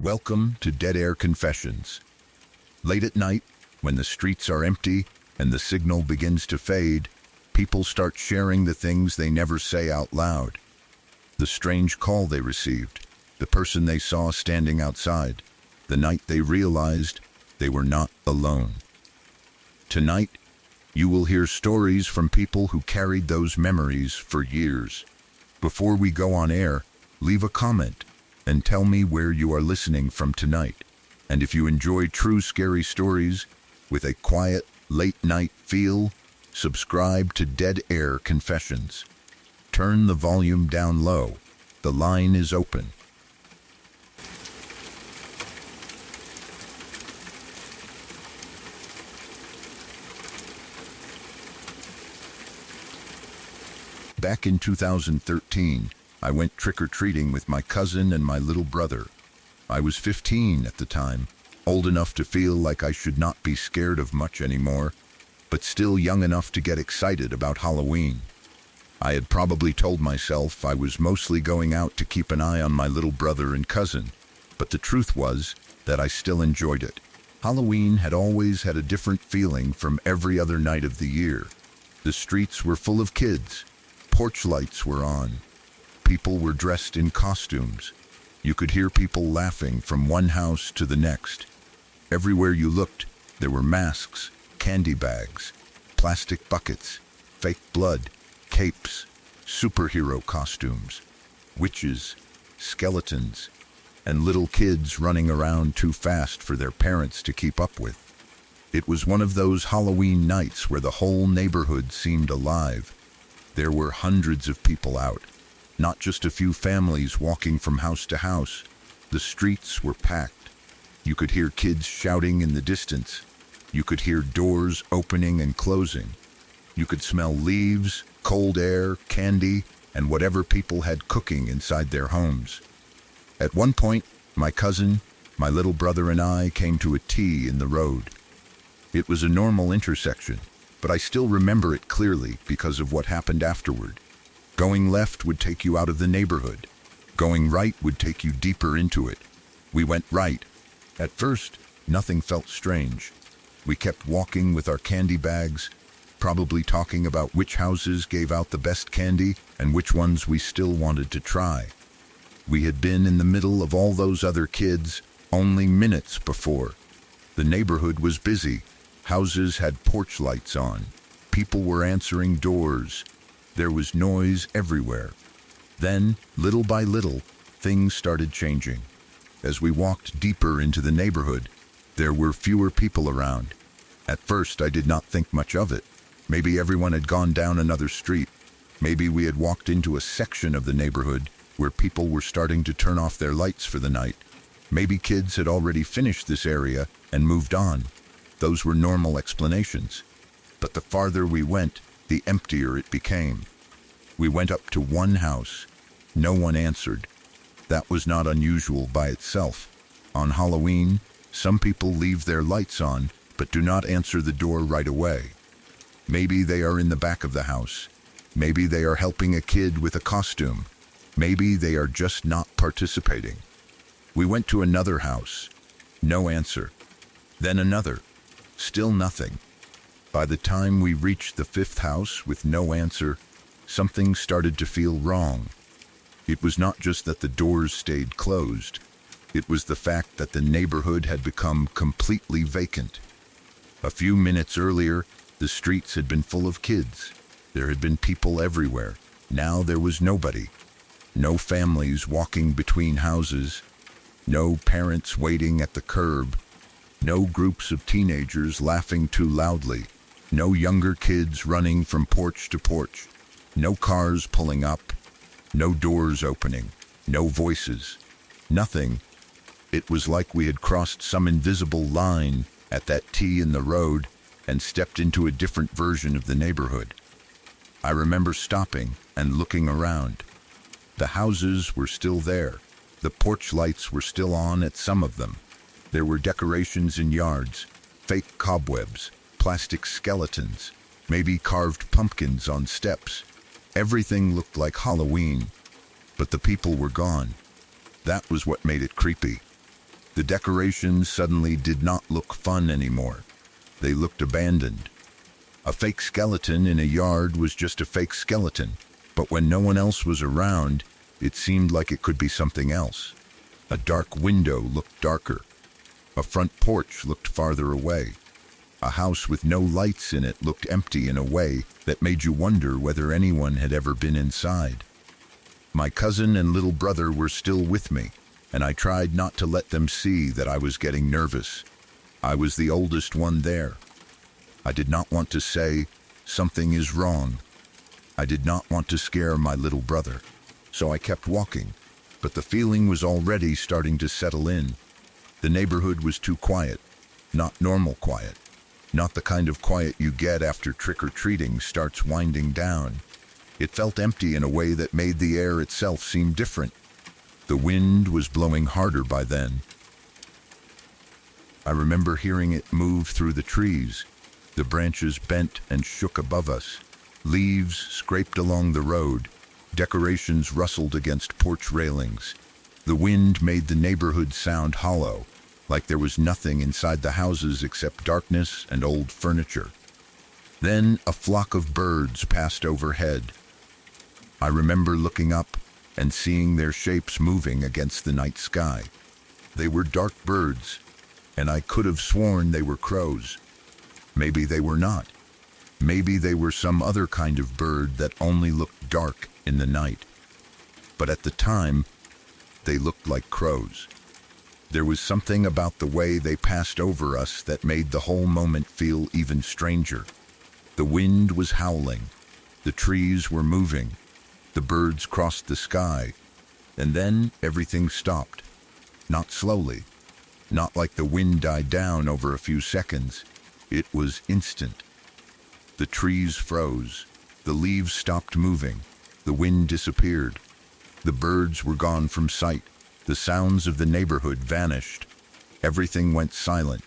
Welcome to Dead Air Confessions. Late at night, when the streets are empty and the signal begins to fade, people start sharing the things they never say out loud. The strange call they received, the person they saw standing outside, the night they realized they were not alone. Tonight, you will hear stories from people who carried those memories for years. Before we go on air, leave a comment and tell me where you are listening from tonight. And if you enjoy true scary stories with a quiet, late-night feel, subscribe to Dead Air Confessions. Turn the volume down low. The line is open. Back in 2013, I went trick-or-treating with my cousin and my little brother. I was 15 at the time, old enough to feel like I should not be scared of much anymore, but still young enough to get excited about Halloween. I had probably told myself I was mostly going out to keep an eye on my little brother and cousin, but the truth was that I still enjoyed it. Halloween had always had a different feeling from every other night of the year. The streets were full of kids. Porch lights were on. People were dressed in costumes. You could hear people laughing from one house to the next. Everywhere you looked, there were masks, candy bags, plastic buckets, fake blood, capes, superhero costumes, witches, skeletons, and little kids running around too fast for their parents to keep up with. It was one of those Halloween nights where the whole neighborhood seemed alive. There were hundreds of people out, not just a few families walking from house to house. The streets were packed. You could hear kids shouting in the distance. You could hear doors opening and closing. You could smell leaves, cold air, candy, and whatever people had cooking inside their homes. At one point, my cousin, my little brother, and I came to a T in the road. It was a normal intersection, but I still remember it clearly because of what happened afterward. Going left would take you out of the neighborhood. Going right would take you deeper into it. We went right. At first, nothing felt strange. We kept walking with our candy bags, probably talking about which houses gave out the best candy and which ones we still wanted to try. We had been in the middle of all those other kids only minutes before. The neighborhood was busy. Houses had porch lights on. People were answering doors. There was noise everywhere. Then, little by little, things started changing. As we walked deeper into the neighborhood, there were fewer people around. At first, I did not think much of it. Maybe everyone had gone down another street. Maybe we had walked into a section of the neighborhood where people were starting to turn off their lights for the night. Maybe kids had already finished this area and moved on. Those were normal explanations. But the farther we went, the emptier it became. We went up to one house. No one answered. That was not unusual by itself. On Halloween, some people leave their lights on, but do not answer the door right away. Maybe they are in the back of the house. Maybe they are helping a kid with a costume. Maybe they are just not participating. We went to another house. No answer. Then another. Still nothing. By the time we reached the fifth house with no answer, something started to feel wrong. It was not just that the doors stayed closed. It was the fact that the neighborhood had become completely vacant. A few minutes earlier, the streets had been full of kids. There had been people everywhere. Now there was nobody. No families walking between houses. No parents waiting at the curb. No groups of teenagers laughing too loudly. No younger kids running from porch to porch. No cars pulling up. No doors opening. No voices. Nothing. It was like we had crossed some invisible line at that T in the road and stepped into a different version of the neighborhood. I remember stopping and looking around. The houses were still there. The porch lights were still on at some of them. There were decorations in yards, fake cobwebs, plastic skeletons, maybe carved pumpkins on steps. Everything looked like Halloween, but the people were gone. That was what made it creepy. The decorations suddenly did not look fun anymore. They looked abandoned. A fake skeleton in a yard was just a fake skeleton, but when no one else was around, it seemed like it could be something else. A dark window looked darker. A front porch looked farther away. A house with no lights in it looked empty in a way that made you wonder whether anyone had ever been inside. My cousin and little brother were still with me, and I tried not to let them see that I was getting nervous. I was the oldest one there. I did not want to say, "Something is wrong." I did not want to scare my little brother, so I kept walking, but the feeling was already starting to settle in. The neighborhood was too quiet, not normal quiet, not the kind of quiet you get after trick-or-treating starts winding down. It felt empty in a way that made the air itself seem different. The wind was blowing harder by then. I remember hearing it move through the trees. The branches bent and shook above us. Leaves scraped along the road. Decorations rustled against porch railings. The wind made the neighborhood sound hollow, like there was nothing inside the houses except darkness and old furniture. Then a flock of birds passed overhead. I remember looking up and seeing their shapes moving against the night sky. They were dark birds, and I could have sworn they were crows. Maybe they were not. Maybe they were some other kind of bird that only looked dark in the night. But at the time, they looked like crows. There was something about the way they passed over us that made the whole moment feel even stranger. The wind was howling. The trees were moving. The birds crossed the sky. And then everything stopped. Not slowly. Not like the wind died down over a few seconds. It was instant. The trees froze. The leaves stopped moving. The wind disappeared. The birds were gone from sight. The sounds of the neighborhood vanished. Everything went silent.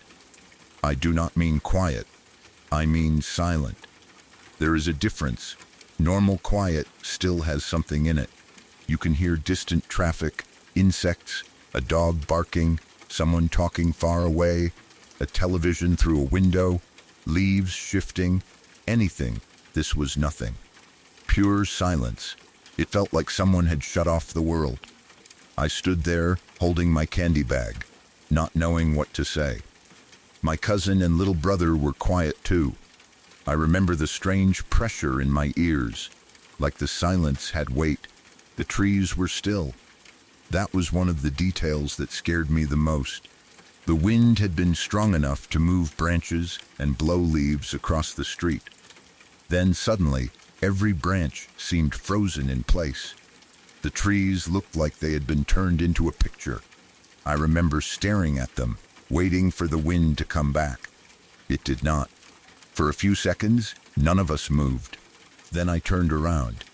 I do not mean quiet. I mean silent. There is a difference. Normal quiet still has something in it. You can hear distant traffic, insects, a dog barking, someone talking far away, a television through a window, leaves shifting, anything. This was nothing. Pure silence. It felt like someone had shut off the world. I stood there, holding my candy bag, not knowing what to say. My cousin and little brother were quiet too. I remember the strange pressure in my ears, like the silence had weight. The trees were still. That was one of the details that scared me the most. The wind had been strong enough to move branches and blow leaves across the street. Then suddenly, every branch seemed frozen in place. The trees looked like they had been turned into a picture. I remember staring at them, waiting for the wind to come back. It did not. For a few seconds, none of us moved. Then I turned around,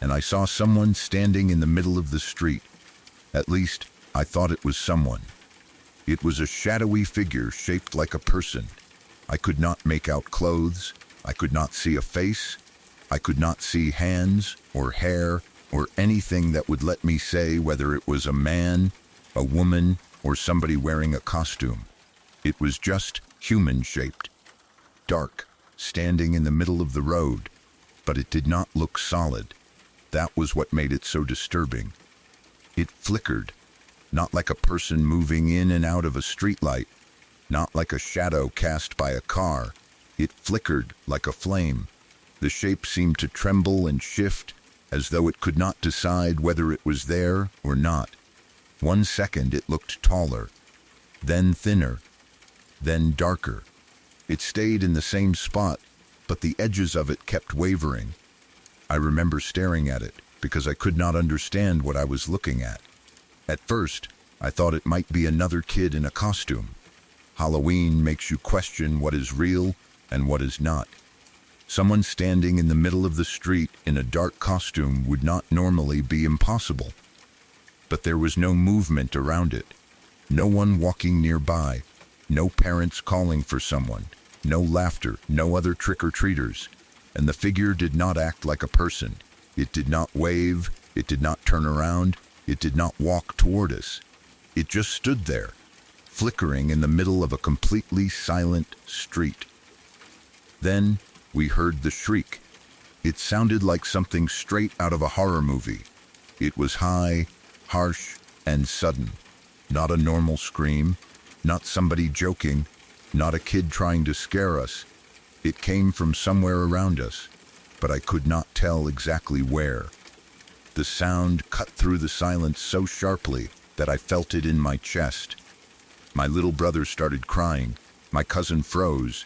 and I saw someone standing in the middle of the street. At least, I thought it was someone. It was a shadowy figure shaped like a person. I could not make out clothes. I could not see a face. I could not see hands or hair or anything that would let me say whether it was a man, a woman, or somebody wearing a costume. It was just human-shaped, dark, standing in the middle of the road, but it did not look solid. That was what made it so disturbing. It flickered, not like a person moving in and out of a streetlight, not like a shadow cast by a car. It flickered like a flame. The shape seemed to tremble and shift, as though it could not decide whether it was there or not. 1 second it looked taller, then thinner, then darker. It stayed in the same spot, but the edges of it kept wavering. I remember staring at it because I could not understand what I was looking at. At first, I thought it might be another kid in a costume. Halloween makes you question what is real and what is not. Someone standing in the middle of the street in a dark costume would not normally be impossible. But there was no movement around it. No one walking nearby. No parents calling for someone. No laughter. No other trick-or-treaters. And the figure did not act like a person. It did not wave. It did not turn around. It did not walk toward us. It just stood there, flickering in the middle of a completely silent street. Then we heard the shriek. It sounded like something straight out of a horror movie. It was high, harsh, and sudden. Not a normal scream, not somebody joking, not a kid trying to scare us. It came from somewhere around us, but I could not tell exactly where. The sound cut through the silence so sharply that I felt it in my chest. My little brother started crying, my cousin froze,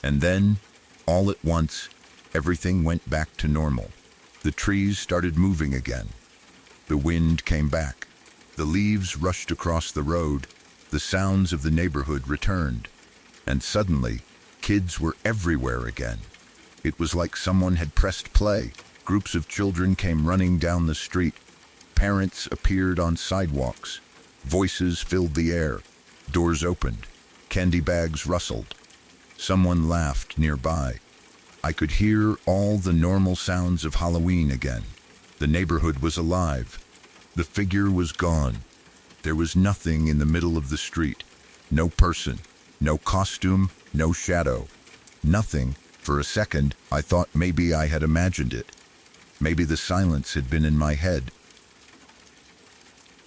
and then, all at once, everything went back to normal. The trees started moving again. The wind came back. The leaves rushed across the road. The sounds of the neighborhood returned. And suddenly, kids were everywhere again. It was like someone had pressed play. Groups of children came running down the street. Parents appeared on sidewalks. Voices filled the air. Doors opened. Candy bags rustled. Someone laughed nearby. I could hear all the normal sounds of Halloween again. The neighborhood was alive. The figure was gone. There was nothing in the middle of the street. No person, no costume, no shadow. Nothing. For a second, I thought maybe I had imagined it. Maybe the silence had been in my head.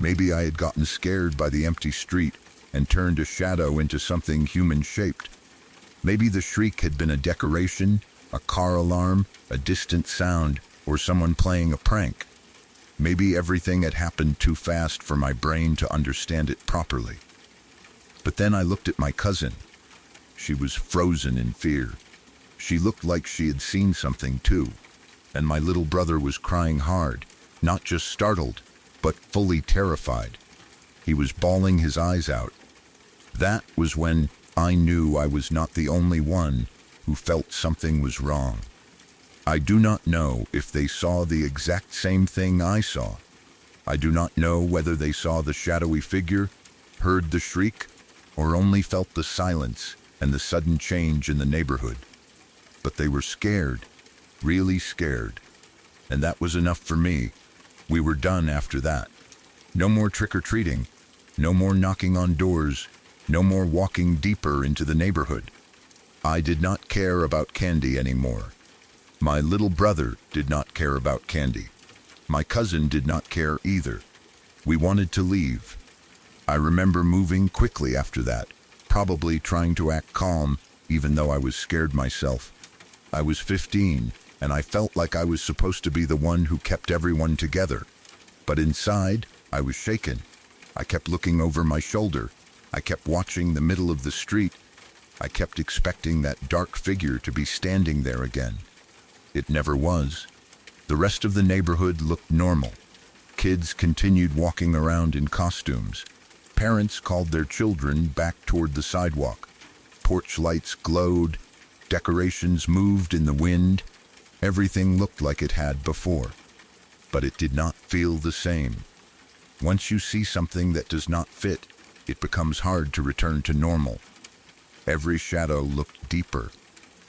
Maybe I had gotten scared by the empty street and turned a shadow into something human-shaped. Maybe the shriek had been a decoration, a car alarm, a distant sound, or someone playing a prank. Maybe everything had happened too fast for my brain to understand it properly. But then I looked at my cousin. She was frozen in fear. She looked like she had seen something too. And my little brother was crying hard, not just startled, but fully terrified. He was bawling his eyes out. That was when I knew I was not the only one who felt something was wrong. I do not know if they saw the exact same thing I saw. I do not know whether they saw the shadowy figure, heard the shriek, or only felt the silence and the sudden change in the neighborhood. But they were scared, really scared. And that was enough for me. We were done after that. No more trick-or-treating, no more knocking on doors, no more walking deeper into the neighborhood. I did not care about candy anymore. My little brother did not care about candy. My cousin did not care either. We wanted to leave. I remember moving quickly after that, probably trying to act calm, even though I was scared myself. I was 15, and I felt like I was supposed to be the one who kept everyone together. But inside, I was shaken. I kept looking over my shoulder. I kept watching the middle of the street. I kept expecting that dark figure to be standing there again. It never was. The rest of the neighborhood looked normal. Kids continued walking around in costumes. Parents called their children back toward the sidewalk. Porch lights glowed. Decorations moved in the wind. Everything looked like it had before. But it did not feel the same. Once you see something that does not fit, it becomes hard to return to normal. Every shadow looked deeper.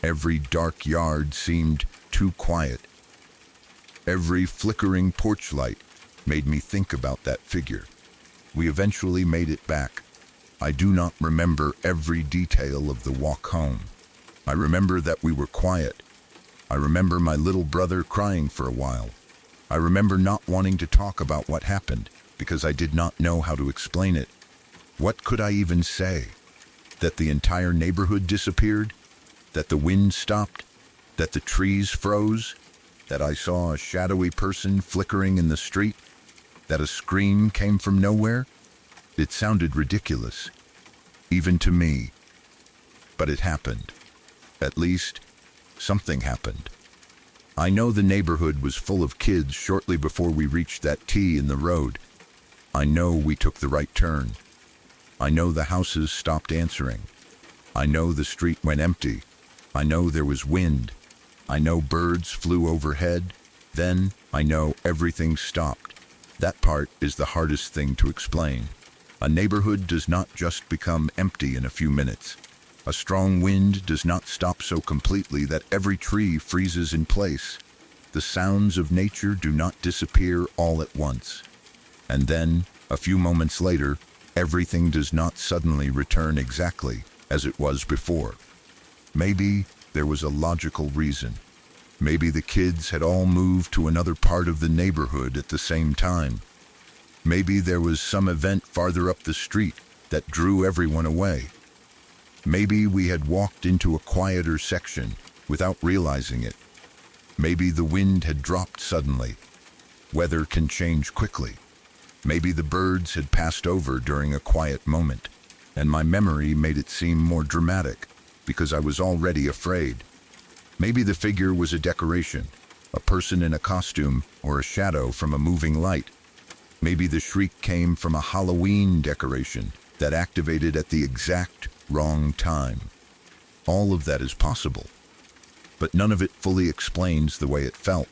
Every dark yard seemed too quiet. Every flickering porch light made me think about that figure. We eventually made it back. I do not remember every detail of the walk home. I remember that we were quiet. I remember my little brother crying for a while. I remember not wanting to talk about what happened because I did not know how to explain it. What could I even say? That the entire neighborhood disappeared? That the wind stopped? That the trees froze? That I saw a shadowy person flickering in the street? That a scream came from nowhere? It sounded ridiculous, even to me. But it happened. At least, something happened. I know the neighborhood was full of kids shortly before we reached that T in the road. I know we took the right turn. I know the houses stopped answering. I know the street went empty. I know there was wind. I know birds flew overhead. Then I know everything stopped. That part is the hardest thing to explain. A neighborhood does not just become empty in a few minutes. A strong wind does not stop so completely that every tree freezes in place. The sounds of nature do not disappear all at once. And then, a few moments later, Everything does not suddenly return exactly as it was before. Maybe there was a logical reason. Maybe the kids had all moved to another part of the neighborhood at the same time. Maybe there was some event farther up the street that drew everyone away. Maybe we had walked into a quieter section without realizing it. Maybe the wind had dropped suddenly. Weather can change quickly. Maybe the birds had passed over during a quiet moment, and my memory made it seem more dramatic because I was already afraid. Maybe the figure was a decoration, a person in a costume or a shadow from a moving light. Maybe the shriek came from a Halloween decoration that activated at the exact wrong time. All of that is possible, but none of it fully explains the way it felt.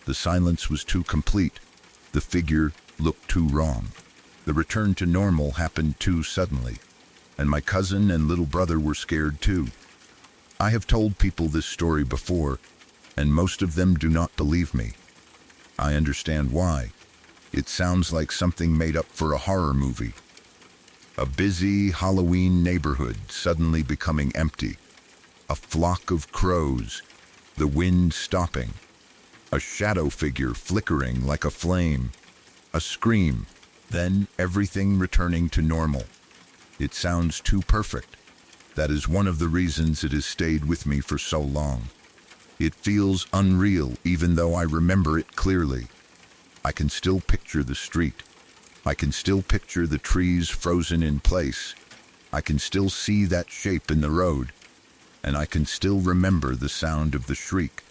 The silence was too complete. The figure looked too wrong. The return to normal happened too suddenly, and my cousin and little brother were scared too. I have told people this story before, and most of them do not believe me. I understand why. It sounds like something made up for a horror movie. A busy Halloween neighborhood suddenly becoming empty. A flock of crows, the wind stopping. A shadow figure flickering like a flame. A scream, then everything returning to normal. It sounds too perfect. That is one of the reasons it has stayed with me for so long. It feels unreal even though I remember it clearly. I can still picture the street. I can still picture the trees frozen in place. I can still see that shape in the road. And I can still remember the sound of the shriek.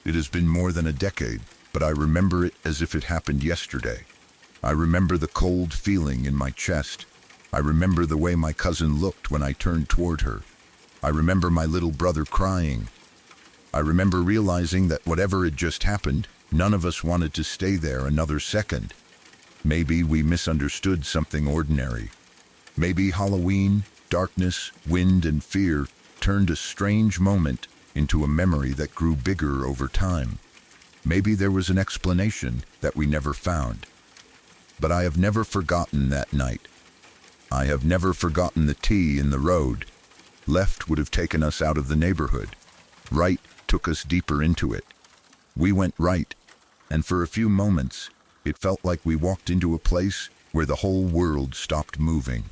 It has been more than a decade, but I remember it as if it happened yesterday. I remember the cold feeling in my chest. I remember the way my cousin looked when I turned toward her. I remember my little brother crying. I remember realizing that whatever had just happened, none of us wanted to stay there another second. Maybe we misunderstood something ordinary. Maybe Halloween, darkness, wind, and fear turned a strange moment into a memory that grew bigger over time. Maybe there was an explanation that we never found. But I have never forgotten that night. I have never forgotten the tea in the road. Left would have taken us out of the neighborhood. Right took us deeper into it. We went right, and for a few moments, it felt like we walked into a place where the whole world stopped moving.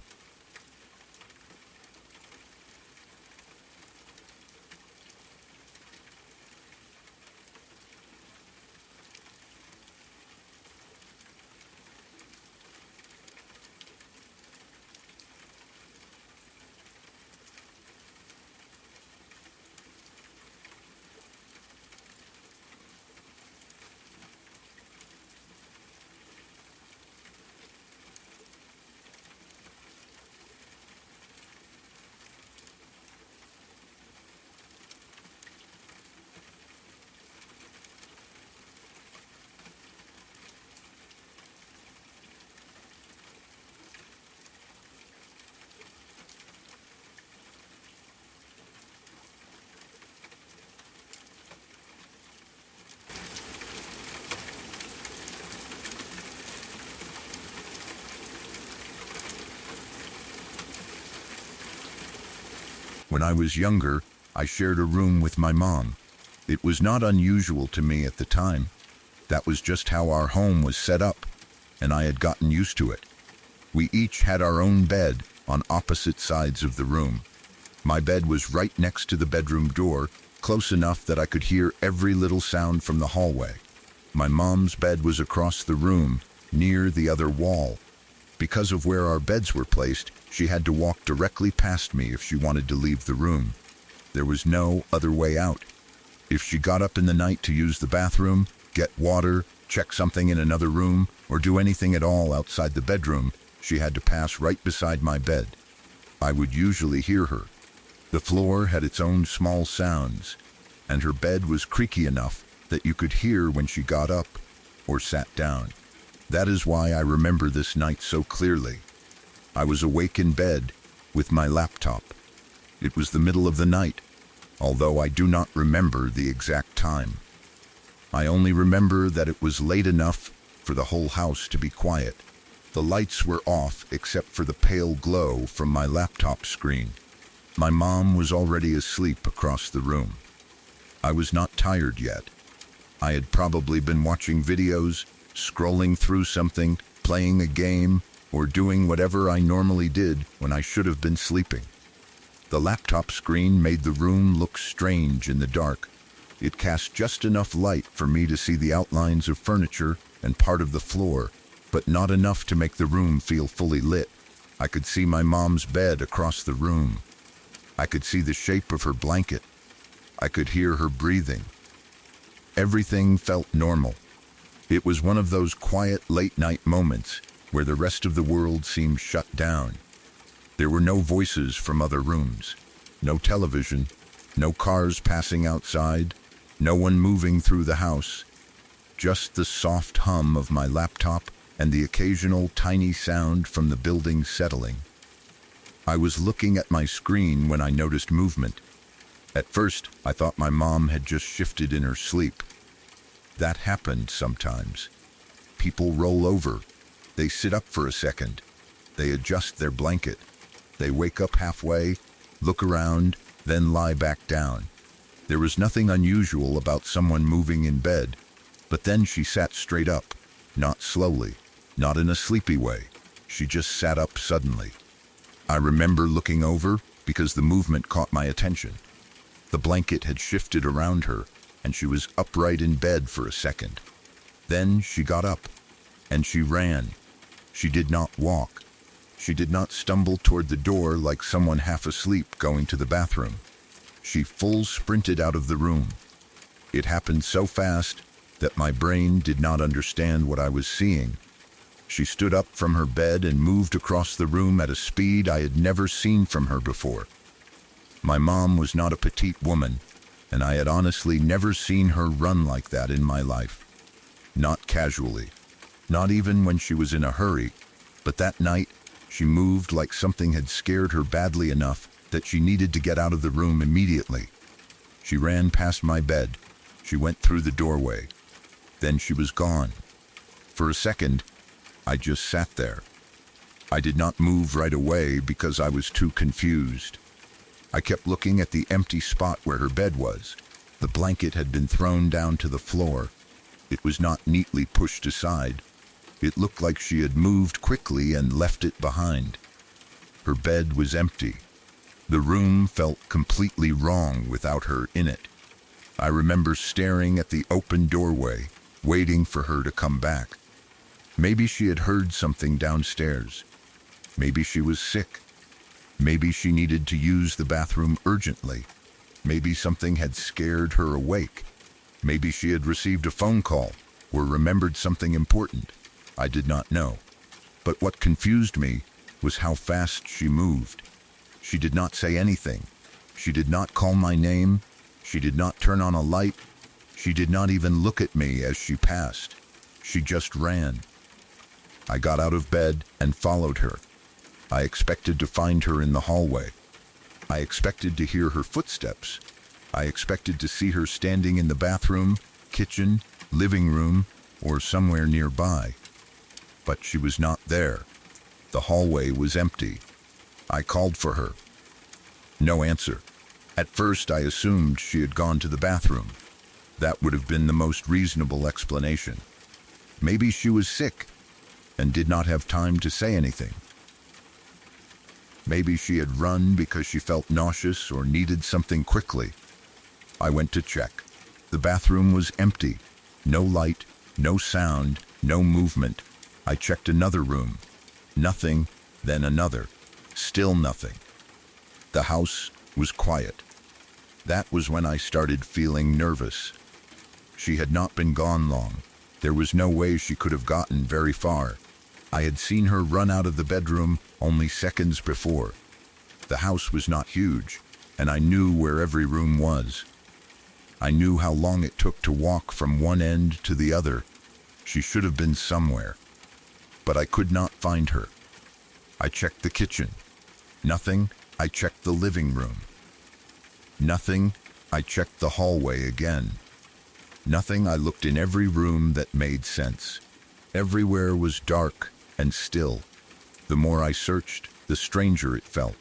When I was younger, I shared a room with my mom. It was not unusual to me at the time. That was just how our home was set up, and I had gotten used to it. We each had our own bed on opposite sides of the room. My bed was right next to the bedroom door, close enough that I could hear every little sound from the hallway. My mom's bed was across the room, near the other wall. Because of where our beds were placed, she had to walk directly past me if she wanted to leave the room. There was no other way out. If she got up in the night to use the bathroom, get water, check something in another room, or do anything at all outside the bedroom, she had to pass right beside my bed. I would usually hear her. The floor had its own small sounds, and her bed was creaky enough that you could hear when she got up or sat down. That is why I remember this night so clearly. I was awake in bed with my laptop. It was the middle of the night, although I do not remember the exact time. I only remember that it was late enough for the whole house to be quiet. The lights were off except for the pale glow from my laptop screen. My mom was already asleep across the room. I was not tired yet. I had probably been watching videos, scrolling through something, playing a game, or doing whatever I normally did when I should have been sleeping. The laptop screen made the room look strange in the dark. It cast just enough light for me to see the outlines of furniture and part of the floor, but not enough to make the room feel fully lit. I could see my mom's bed across the room. I could see the shape of her blanket. I could hear her breathing. Everything felt normal. It was one of those quiet late-night moments where the rest of the world seemed shut down. There were no voices from other rooms, no television, no cars passing outside, no one moving through the house. Just the soft hum of my laptop and the occasional tiny sound from the building settling. I was looking at my screen when I noticed movement. At first, I thought my mom had just shifted in her sleep. That happened sometimes. People roll over. They sit up for a second. They adjust their blanket. They wake up halfway, look around, then lie back down. There was nothing unusual about someone moving in bed, but then she sat straight up, not slowly, not in a sleepy way. She just sat up suddenly. I remember looking over because the movement caught my attention. The blanket had shifted around her, and she was upright in bed for a second. Then she got up, and she ran. She did not walk. She did not stumble toward the door like someone half asleep going to the bathroom. She full sprinted out of the room. It happened so fast that my brain did not understand what I was seeing. She stood up from her bed and moved across the room at a speed I had never seen from her before. My mom was not a petite woman, and I had honestly never seen her run like that in my life. Not casually, not even when she was in a hurry, but that night she moved like something had scared her badly enough that she needed to get out of the room immediately. She ran past my bed. She went through the doorway. Then she was gone. For a second, I just sat there. I did not move right away because I was too confused. I kept looking at the empty spot where her bed was. The blanket had been thrown down to the floor. It was not neatly pushed aside. It looked like she had moved quickly and left it behind. Her bed was empty. The room felt completely wrong without her in it. I remember staring at the open doorway, waiting for her to come back. Maybe she had heard something downstairs. Maybe she was sick. Maybe she needed to use the bathroom urgently. Maybe something had scared her awake. Maybe she had received a phone call or remembered something important. I did not know. But what confused me was how fast she moved. She did not say anything. She did not call my name. She did not turn on a light. She did not even look at me as she passed. She just ran. I got out of bed and followed her. I expected to find her in the hallway. I expected to hear her footsteps. I expected to see her standing in the bathroom, kitchen, living room, or somewhere nearby. But she was not there. The hallway was empty. I called for her. No answer. At first, I assumed she had gone to the bathroom. That would have been the most reasonable explanation. Maybe she was sick and did not have time to say anything. Maybe she had run because she felt nauseous or needed something quickly. I went to check. The bathroom was empty. No light, no sound, no movement. I checked another room. Nothing, then another. Still nothing. The house was quiet. That was when I started feeling nervous. She had not been gone long. There was no way she could have gotten very far. I had seen her run out of the bedroom only seconds before. The house was not huge, and I knew where every room was. I knew how long it took to walk from one end to the other. She should have been somewhere. But I could not find her. I checked the kitchen. Nothing. I checked the living room. Nothing. I checked the hallway again. Nothing. I looked in every room that made sense. Everywhere was dark, and still. The more I searched, the stranger it felt.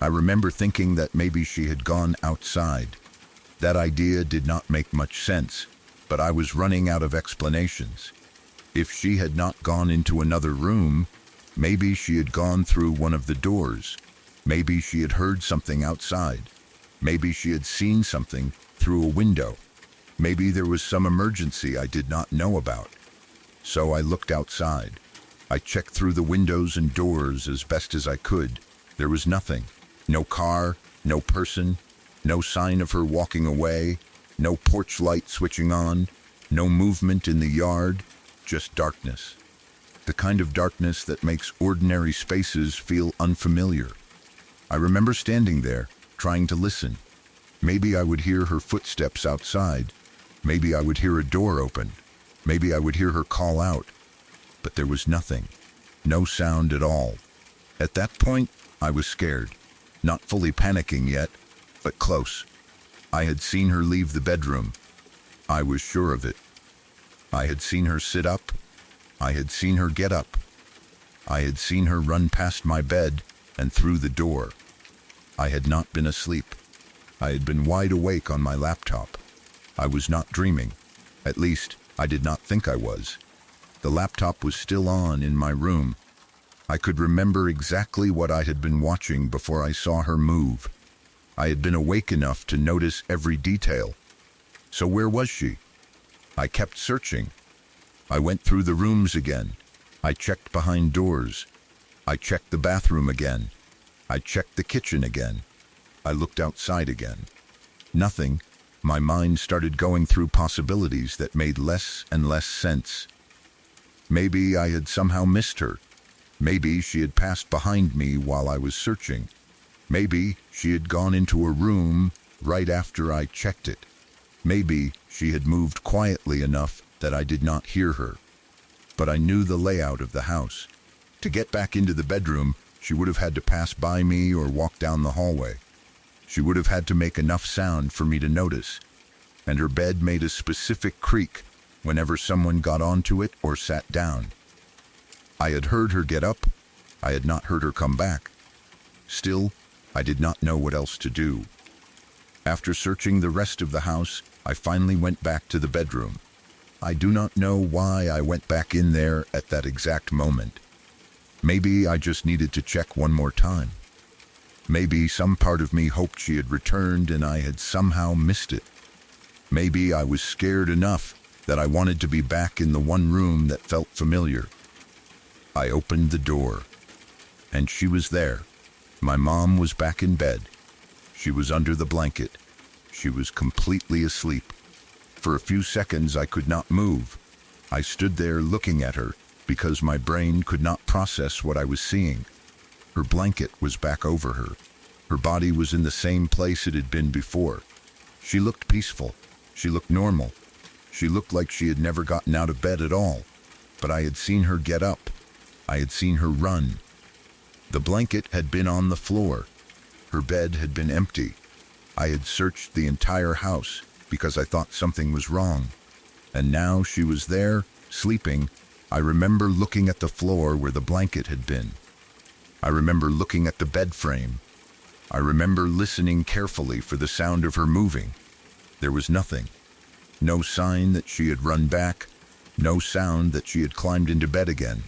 I remember thinking that maybe she had gone outside. That idea did not make much sense, but I was running out of explanations. If she had not gone into another room, maybe she had gone through one of the doors. Maybe she had heard something outside. Maybe she had seen something through a window. Maybe there was some emergency I did not know about. So I looked outside. I checked through the windows and doors as best as I could. There was nothing. No car, no person, no sign of her walking away, no porch light switching on, no movement in the yard, just darkness. The kind of darkness that makes ordinary spaces feel unfamiliar. I remember standing there, trying to listen. Maybe I would hear her footsteps outside. Maybe I would hear a door open. Maybe I would hear her call out. But there was nothing. No sound at all. At that point, I was scared. Not fully panicking yet, but close. I had seen her leave the bedroom. I was sure of it. I had seen her sit up. I had seen her get up. I had seen her run past my bed and through the door. I had not been asleep. I had been wide awake on my laptop. I was not dreaming. At least, I did not think I was. The laptop was still on in my room. I could remember exactly what I had been watching before I saw her move. I had been awake enough to notice every detail. So where was she? I kept searching. I went through the rooms again. I checked behind doors. I checked the bathroom again. I checked the kitchen again. I looked outside again. Nothing. My mind started going through possibilities that made less and less sense. Maybe I had somehow missed her. Maybe she had passed behind me while I was searching. Maybe she had gone into a room right after I checked it. Maybe she had moved quietly enough that I did not hear her. But I knew the layout of the house. To get back into the bedroom, she would have had to pass by me or walk down the hallway. She would have had to make enough sound for me to notice. And her bed made a specific creak whenever someone got onto it or sat down. I had heard her get up. I had not heard her come back. Still, I did not know what else to do. After searching the rest of the house, I finally went back to the bedroom. I do not know why I went back in there at that exact moment. Maybe I just needed to check one more time. Maybe some part of me hoped she had returned and I had somehow missed it. Maybe I was scared enough that I wanted to be back in the one room that felt familiar. I opened the door, and she was there. My mom was back in bed. She was under the blanket. She was completely asleep. For a few seconds I could not move. I stood there looking at her because my brain could not process what I was seeing. Her blanket was back over her. Her body was in the same place it had been before. She looked peaceful. She looked normal. She looked like she had never gotten out of bed at all. But I had seen her get up. I had seen her run. The blanket had been on the floor. Her bed had been empty. I had searched the entire house because I thought something was wrong. And now she was there, sleeping. I remember looking at the floor where the blanket had been. I remember looking at the bed frame. I remember listening carefully for the sound of her moving. There was nothing. No sign that she had run back. No sound that she had climbed into bed again.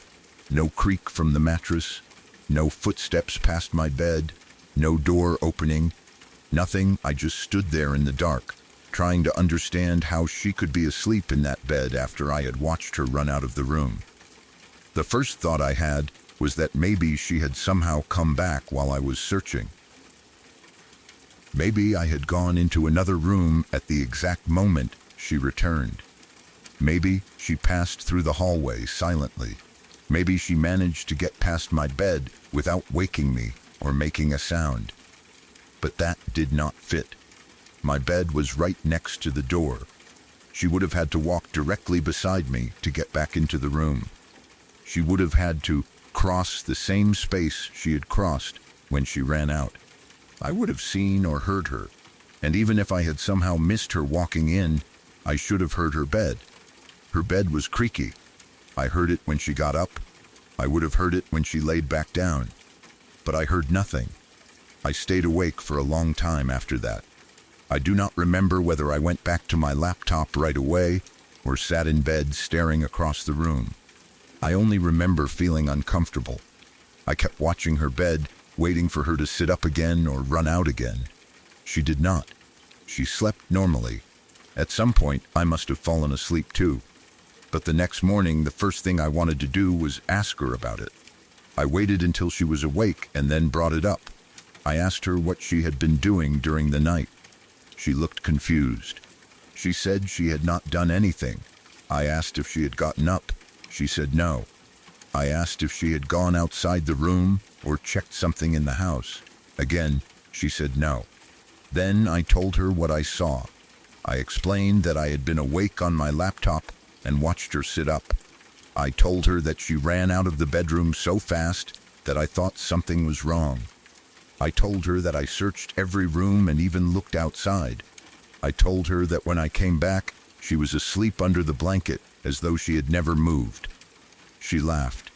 No creak from the mattress. No footsteps past my bed. No door opening. Nothing. I just stood there in the dark, trying to understand how she could be asleep in that bed after I had watched her run out of the room. The first thought I had was that maybe she had somehow come back while I was searching. Maybe I had gone into another room at the exact moment she returned. Maybe she passed through the hallway silently. Maybe she managed to get past my bed without waking me or making a sound. But that did not fit. My bed was right next to the door. She would have had to walk directly beside me to get back into the room. She would have had to cross the same space she had crossed when she ran out. I would have seen or heard her, and even if I had somehow missed her walking in, I should have heard her bed. Her bed was creaky. I heard it when she got up. I would have heard it when she laid back down, but I heard nothing. I stayed awake for a long time after that. I do not remember whether I went back to my laptop right away or sat in bed staring across the room. I only remember feeling uncomfortable. I kept watching her bed, waiting for her to sit up again or run out again. She did not. She slept normally. At some point, I must have fallen asleep too. But the next morning, the first thing I wanted to do was ask her about it. I waited until she was awake and then brought it up. I asked her what she had been doing during the night. She looked confused. She said she had not done anything. I asked if she had gotten up. She said no. I asked if she had gone outside the room or checked something in the house. Again, she said no. Then I told her what I saw. I explained that I had been awake on my laptop and watched her sit up. I told her that she ran out of the bedroom so fast that I thought something was wrong. I told her that I searched every room and even looked outside. I told her that when I came back, she was asleep under the blanket as though she had never moved. She laughed,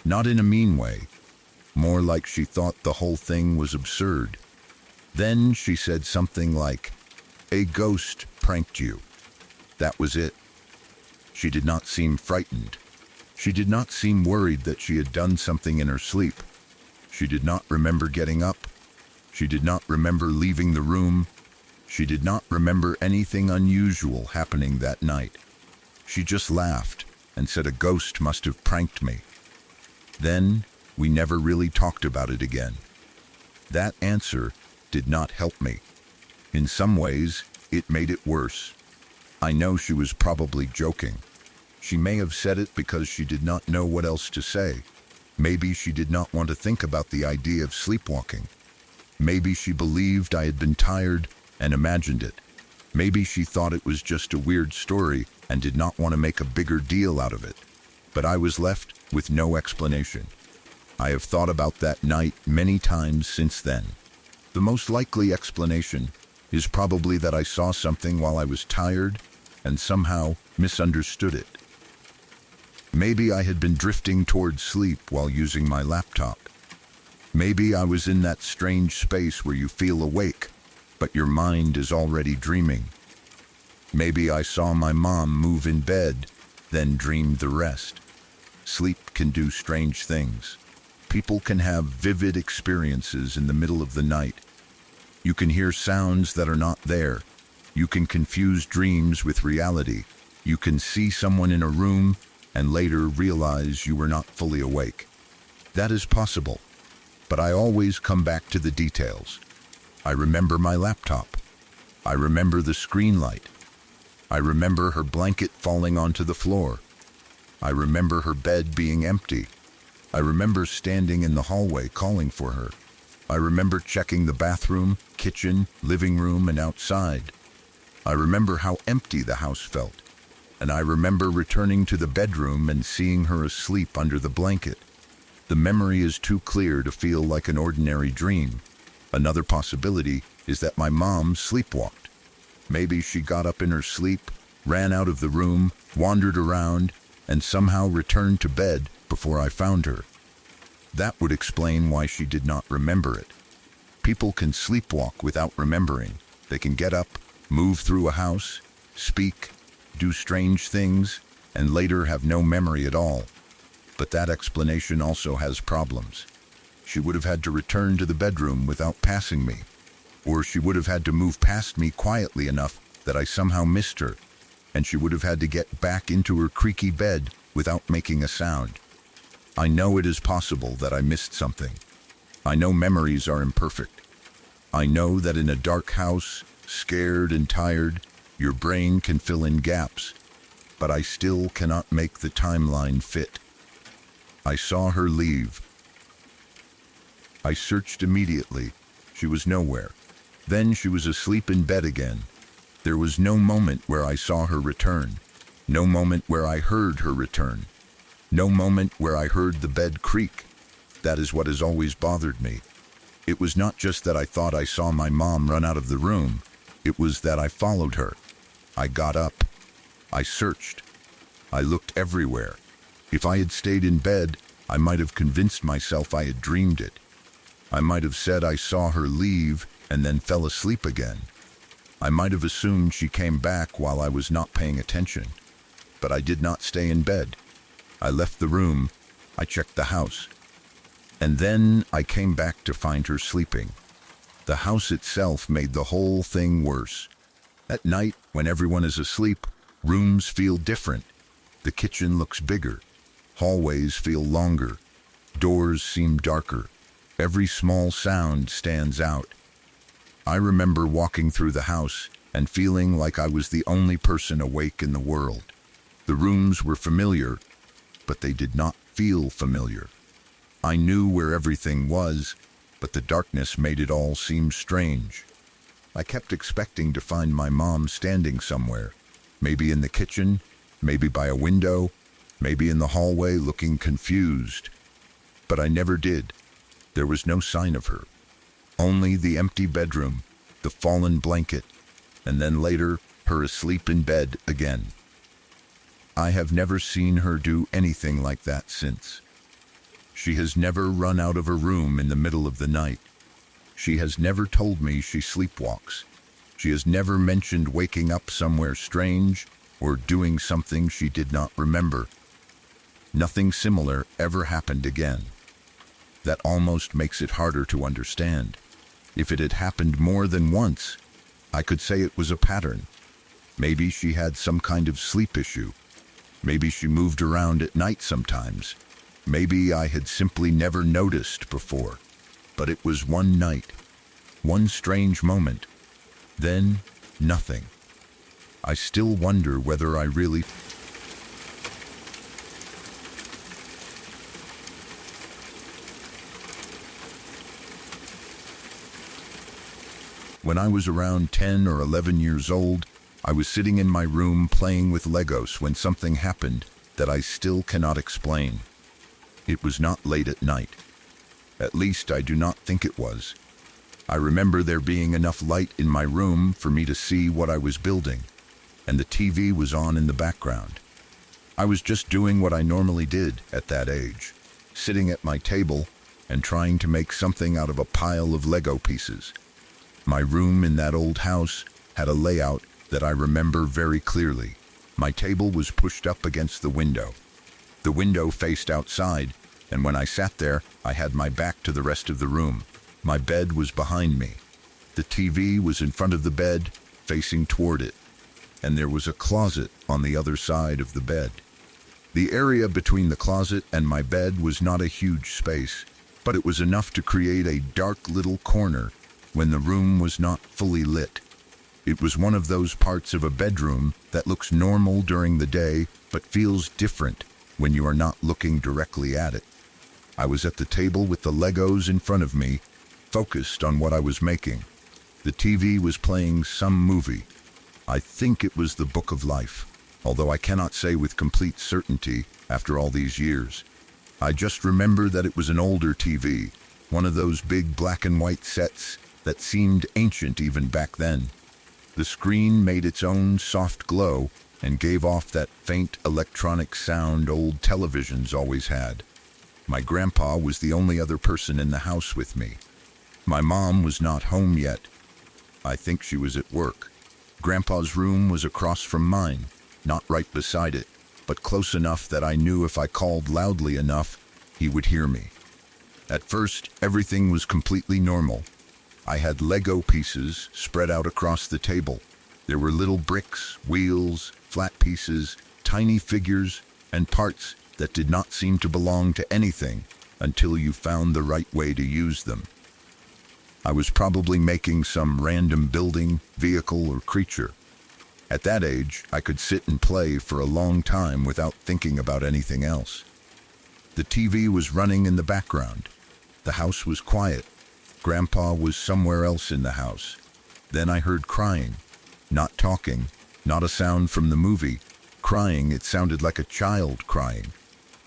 not in a mean way, more like she thought the whole thing was absurd. Then she said something like, "A ghost pranked you." That was it. She did not seem frightened. She did not seem worried that she had done something in her sleep. She did not remember getting up. She did not remember leaving the room. She did not remember anything unusual happening that night. She just laughed and said a ghost must have pranked me. Then we never really talked about it again. That answer did not help me. In some ways, it made it worse. I know she was probably joking. She may have said it because she did not know what else to say. Maybe she did not want to think about the idea of sleepwalking. Maybe she believed I had been tired and imagined it. Maybe she thought it was just a weird story and did not want to make a bigger deal out of it. But I was left with no explanation. I have thought about that night many times since then. The most likely explanation is probably that I saw something while I was tired and somehow misunderstood it. Maybe I had been drifting towards sleep while using my laptop. Maybe I was in that strange space where you feel awake, but your mind is already dreaming. Maybe I saw my mom move in bed, then dreamed the rest. Sleep can do strange things. People can have vivid experiences in the middle of the night. You can hear sounds that are not there. You can confuse dreams with reality. You can see someone in a room and later realize you were not fully awake. That is possible, but I always come back to the details. I remember my laptop. I remember the screen light. I remember her blanket falling onto the floor. I remember her bed being empty. I remember standing in the hallway calling for her. I remember checking the bathroom, kitchen, living room, and outside. I remember how empty the house felt. And I remember returning to the bedroom and seeing her asleep under the blanket. The memory is too clear to feel like an ordinary dream. Another possibility is that my mom sleepwalked. Maybe she got up in her sleep, ran out of the room, wandered around, and somehow returned to bed before I found her. That would explain why she did not remember it. People can sleepwalk without remembering. They can get up, move through a house, speak, do strange things, and later have no memory at all. But that explanation also has problems. She would have had to return to the bedroom without passing me, or she would have had to move past me quietly enough that I somehow missed her, and she would have had to get back into her creaky bed without making a sound. I know it is possible that I missed something. I know memories are imperfect. I know that in a dark house, scared and tired, your brain can fill in gaps, but I still cannot make the timeline fit. I saw her leave. I searched immediately. She was nowhere. Then she was asleep in bed again. There was no moment where I saw her return. No moment where I heard her return. No moment where I heard the bed creak. That is what has always bothered me. It was not just that I thought I saw my mom run out of the room. It was that I followed her. I got up. I searched. I looked everywhere. If I had stayed in bed, I might have convinced myself I had dreamed it. I might have said I saw her leave and then fell asleep again. I might have assumed she came back while I was not paying attention. But I did not stay in bed. I left the room. I checked the house. And then I came back to find her sleeping. The house itself made the whole thing worse. At night, when everyone is asleep, rooms feel different. The kitchen looks bigger. Hallways feel longer. Doors seem darker. Every small sound stands out. I remember walking through the house and feeling like I was the only person awake in the world. The rooms were familiar, but they did not feel familiar. I knew where everything was, but the darkness made it all seem strange. I kept expecting to find my mom standing somewhere, maybe in the kitchen, maybe by a window, maybe in the hallway looking confused. But I never did. There was no sign of her. Only the empty bedroom, the fallen blanket, and then later, her asleep in bed again. I have never seen her do anything like that since. She has never run out of her room in the middle of the night. She has never told me she sleepwalks. She has never mentioned waking up somewhere strange or doing something she did not remember. Nothing similar ever happened again. That almost makes it harder to understand. If it had happened more than once, I could say it was a pattern. Maybe she had some kind of sleep issue. Maybe she moved around at night sometimes. Maybe I had simply never noticed before. But it was one night, one strange moment, then nothing. I still wonder whether I really... When I was around 10 or 11 years old, I was sitting in my room playing with Legos when something happened that I still cannot explain. It was not late at night. At least I do not think it was. I remember there being enough light in my room for me to see what I was building, and the TV was on in the background. I was just doing what I normally did at that age, sitting at my table and trying to make something out of a pile of Lego pieces. My room in that old house had a layout that I remember very clearly. My table was pushed up against the window. The window faced outside, and when I sat there, I had my back to the rest of the room. My bed was behind me. The TV was in front of the bed, facing toward it, and there was a closet on the other side of the bed. The area between the closet and my bed was not a huge space, but it was enough to create a dark little corner when the room was not fully lit. It was one of those parts of a bedroom that looks normal during the day, but feels different when you are not looking directly at it. I was at the table with the Legos in front of me, focused on what I was making. The TV was playing some movie. I think it was The Book of Life, although I cannot say with complete certainty after all these years. I just remember that it was an older TV, one of those big black and white sets that seemed ancient even back then. The screen made its own soft glow and gave off that faint electronic sound old televisions always had. My grandpa was the only other person in the house with me. My mom was not home yet. I think she was at work. Grandpa's room was across from mine, not right beside it, but close enough that I knew if I called loudly enough, he would hear me. At first, everything was completely normal. I had Lego pieces spread out across the table. There were little bricks, wheels, flat pieces, tiny figures, and parts that did not seem to belong to anything until you found the right way to use them. I was probably making some random building, vehicle, or creature. At that age, I could sit and play for a long time without thinking about anything else. The TV was running in the background. The house was quiet. Grandpa was somewhere else in the house. Then I heard crying. Not talking, not a sound from the movie. Crying, it sounded like a child crying.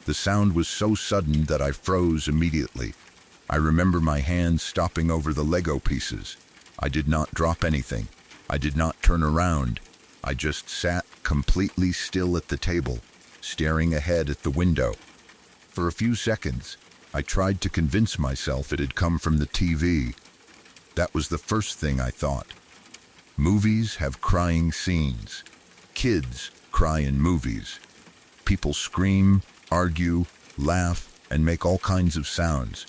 The sound was so sudden that I froze immediately. I remember my hands stopping over the Lego pieces. I did not drop anything. I did not turn around. I just sat completely still at the table, staring ahead at the window. For a few seconds, I tried to convince myself it had come from the TV. That was the first thing I thought. Movies have crying scenes. Kids cry in movies. People scream, argue, laugh, and make all kinds of sounds.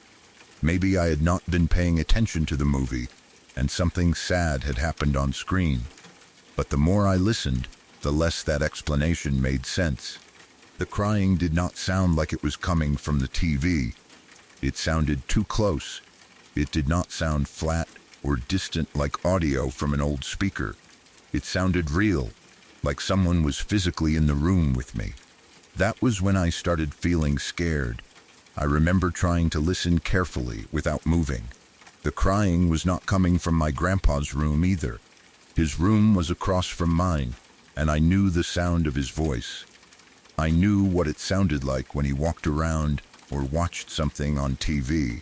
Maybe I had not been paying attention to the movie, and something sad had happened on screen. But the more I listened, the less that explanation made sense. The crying did not sound like it was coming from the TV. It sounded too close. It did not sound flat or distant like audio from an old speaker. It sounded real, like someone was physically in the room with me. That was when I started feeling scared. I remember trying to listen carefully without moving. The crying was not coming from my grandpa's room either. His room was across from mine, and I knew the sound of his voice. I knew what it sounded like when he walked around or watched something on TV.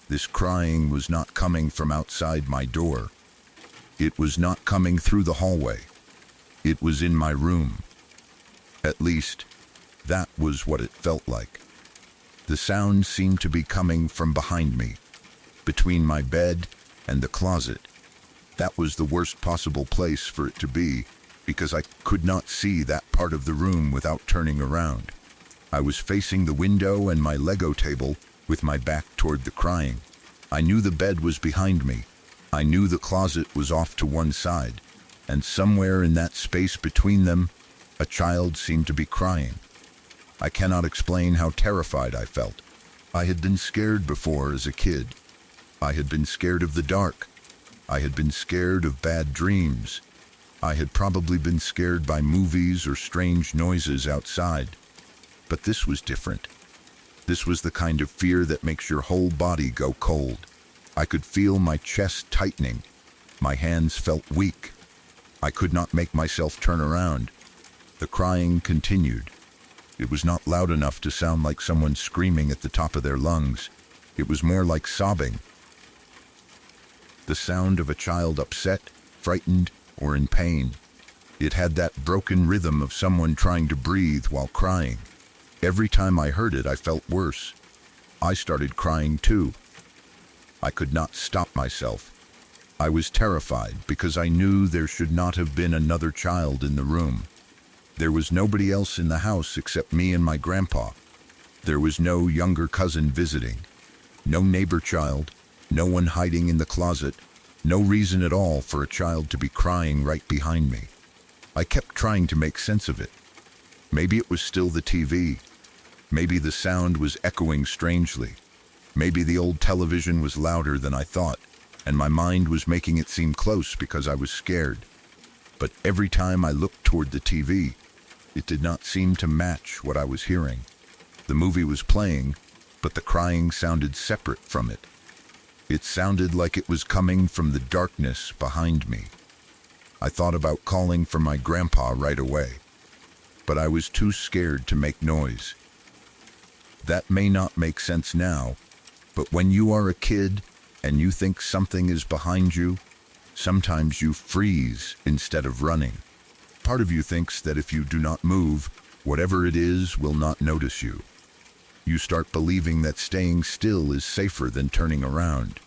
This crying was not coming from outside my door. It was not coming through the hallway. It was in my room. At least, that was what it felt like. The sound seemed to be coming from behind me, between my bed and the closet. That was the worst possible place for it to be, because I could not see that part of the room without turning around. I was facing the window and my Lego table with my back toward the crying. I knew the bed was behind me. I knew the closet was off to one side, and somewhere in that space between them, a child seemed to be crying. I cannot explain how terrified I felt. I had been scared before as a kid. I had been scared of the dark. I had been scared of bad dreams. I had probably been scared by movies or strange noises outside. But this was different. This was the kind of fear that makes your whole body go cold. I could feel my chest tightening. My hands felt weak. I could not make myself turn around. The crying continued. It was not loud enough to sound like someone screaming at the top of their lungs. It was more like sobbing. The sound of a child upset, frightened, or in pain. It had that broken rhythm of someone trying to breathe while crying. Every time I heard it, I felt worse. I started crying too. I could not stop myself. I was terrified because I knew there should not have been another child in the room. There was nobody else in the house except me and my grandpa. There was no younger cousin visiting. No neighbor child. No one hiding in the closet. No reason at all for a child to be crying right behind me. I kept trying to make sense of it. Maybe it was still the TV. Maybe the sound was echoing strangely. Maybe the old television was louder than I thought, and my mind was making it seem close because I was scared. But every time I looked toward the TV, it did not seem to match what I was hearing. The movie was playing, but the crying sounded separate from it. It sounded like it was coming from the darkness behind me. I thought about calling for my grandpa right away, but I was too scared to make noise. That may not make sense now, but when you are a kid and you think something is behind you, sometimes you freeze instead of running. Part of you thinks that if you do not move, whatever it is will not notice you. You start believing that staying still is safer than turning around.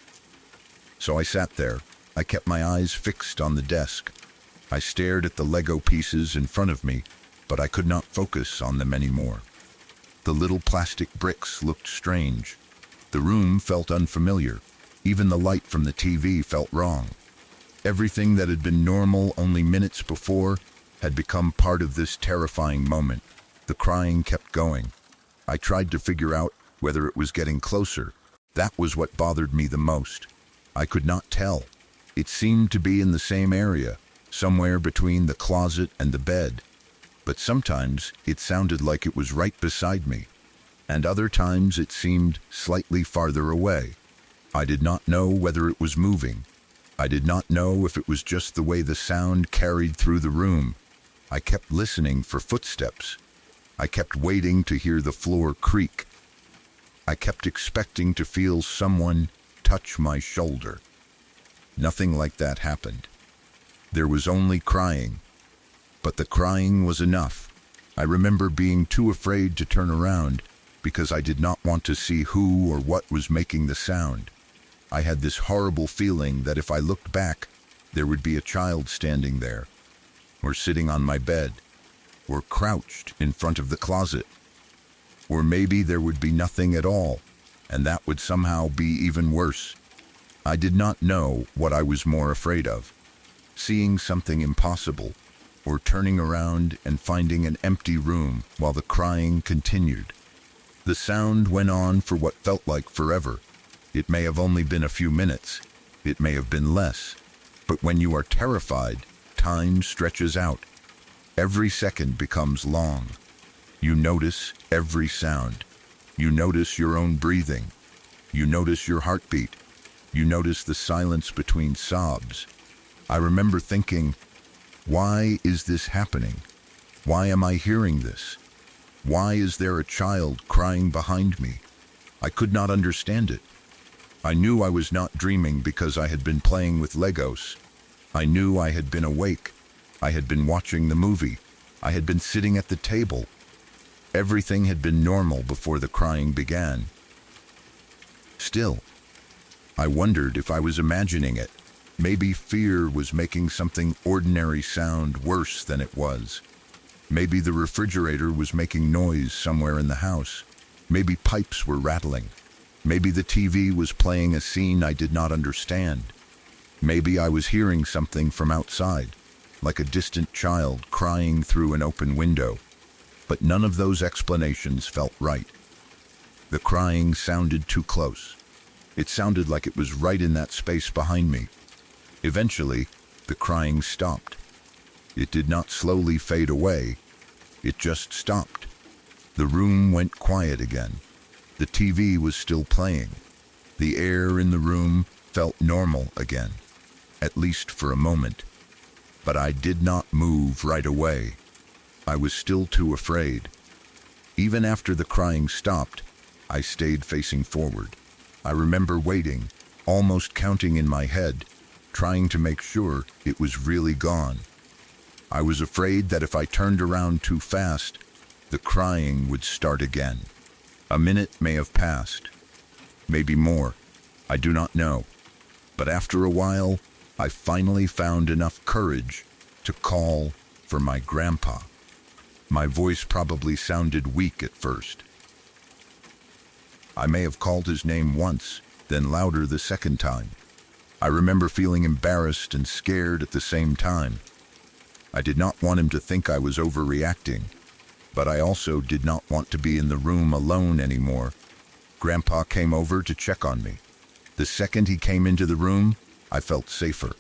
So I sat there. I kept my eyes fixed on the desk. I stared at the Lego pieces in front of me, but I could not focus on them anymore. The little plastic bricks looked strange. The room felt unfamiliar. Even the light from the TV felt wrong. Everything that had been normal only minutes before had become part of this terrifying moment. The crying kept going. I tried to figure out whether it was getting closer. That was what bothered me the most. I could not tell. It seemed to be in the same area, somewhere between the closet and the bed. But sometimes it sounded like it was right beside me, and other times it seemed slightly farther away. I did not know whether it was moving. I did not know if it was just the way the sound carried through the room. I kept listening for footsteps. I kept waiting to hear the floor creak. I kept expecting to feel someone touch my shoulder. Nothing like that happened. There was only crying. But the crying was enough. I remember being too afraid to turn around because I did not want to see who or what was making the sound. I had this horrible feeling that if I looked back, there would be a child standing there, or sitting on my bed, or crouched in front of the closet. Or maybe there would be nothing at all, and that would somehow be even worse. I did not know what I was more afraid of: seeing something impossible, or turning around and finding an empty room while the crying continued. The sound went on for what felt like forever. It may have only been a few minutes. It may have been less. But when you are terrified, time stretches out. Every second becomes long. You notice every sound. You notice your own breathing. You notice your heartbeat. You notice the silence between sobs. I remember thinking, why is this happening? Why am I hearing this? Why is there a child crying behind me? I could not understand it. I knew I was not dreaming because I had been playing with Legos. I knew I had been awake. I had been watching the movie. I had been sitting at the table. Everything had been normal before the crying began. Still, I wondered if I was imagining it. Maybe fear was making something ordinary sound worse than it was. Maybe the refrigerator was making noise somewhere in the house. Maybe pipes were rattling. Maybe the TV was playing a scene I did not understand. Maybe I was hearing something from outside, like a distant child crying through an open window. But none of those explanations felt right. The crying sounded too close. It sounded like it was right in that space behind me. Eventually, the crying stopped. It did not slowly fade away. It just stopped. The room went quiet again. The TV was still playing. The air in the room felt normal again, at least for a moment. But I did not move right away. I was still too afraid. Even after the crying stopped, I stayed facing forward. I remember waiting, almost counting in my head, trying to make sure it was really gone. I was afraid that if I turned around too fast, the crying would start again. A minute may have passed, maybe more, I do not know. But after a while, I finally found enough courage to call for my grandpa. My voice probably sounded weak at first. I may have called his name once, then louder the second time. I remember feeling embarrassed and scared at the same time. I did not want him to think I was overreacting, but I also did not want to be in the room alone anymore. Grandpa came over to check on me. The second he came into the room, I felt safer.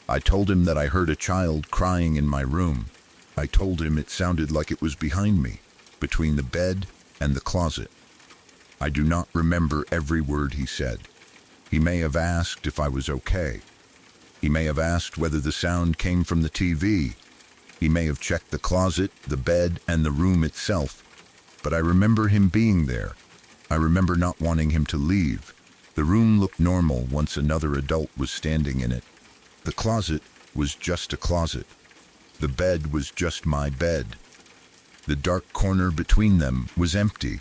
I told him that I heard a child crying in my room. I told him it sounded like it was behind me, between the bed and the closet. I do not remember every word he said. He may have asked if I was okay. He may have asked whether the sound came from the TV. He may have checked the closet, the bed, and the room itself. But I remember him being there. I remember not wanting him to leave. The room looked normal once another adult was standing in it. The closet was just a closet. The bed was just my bed. The dark corner between them was empty.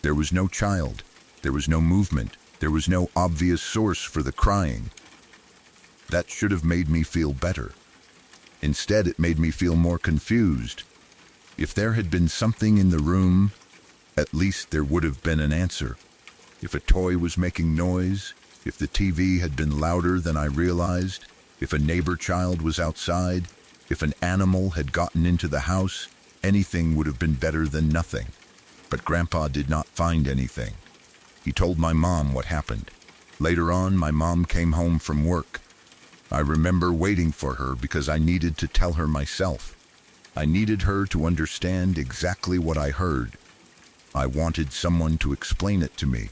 There was no child. There was no movement. There was no obvious source for the crying. That should have made me feel better. Instead, it made me feel more confused. If there had been something in the room, at least there would have been an answer. If a toy was making noise, if the TV had been louder than I realized, if a neighbor child was outside, if an animal had gotten into the house, anything would have been better than nothing. But Grandpa did not find anything. He told my mom what happened. Later on, my mom came home from work. I remember waiting for her because I needed to tell her myself. I needed her to understand exactly what I heard. I wanted someone to explain it to me.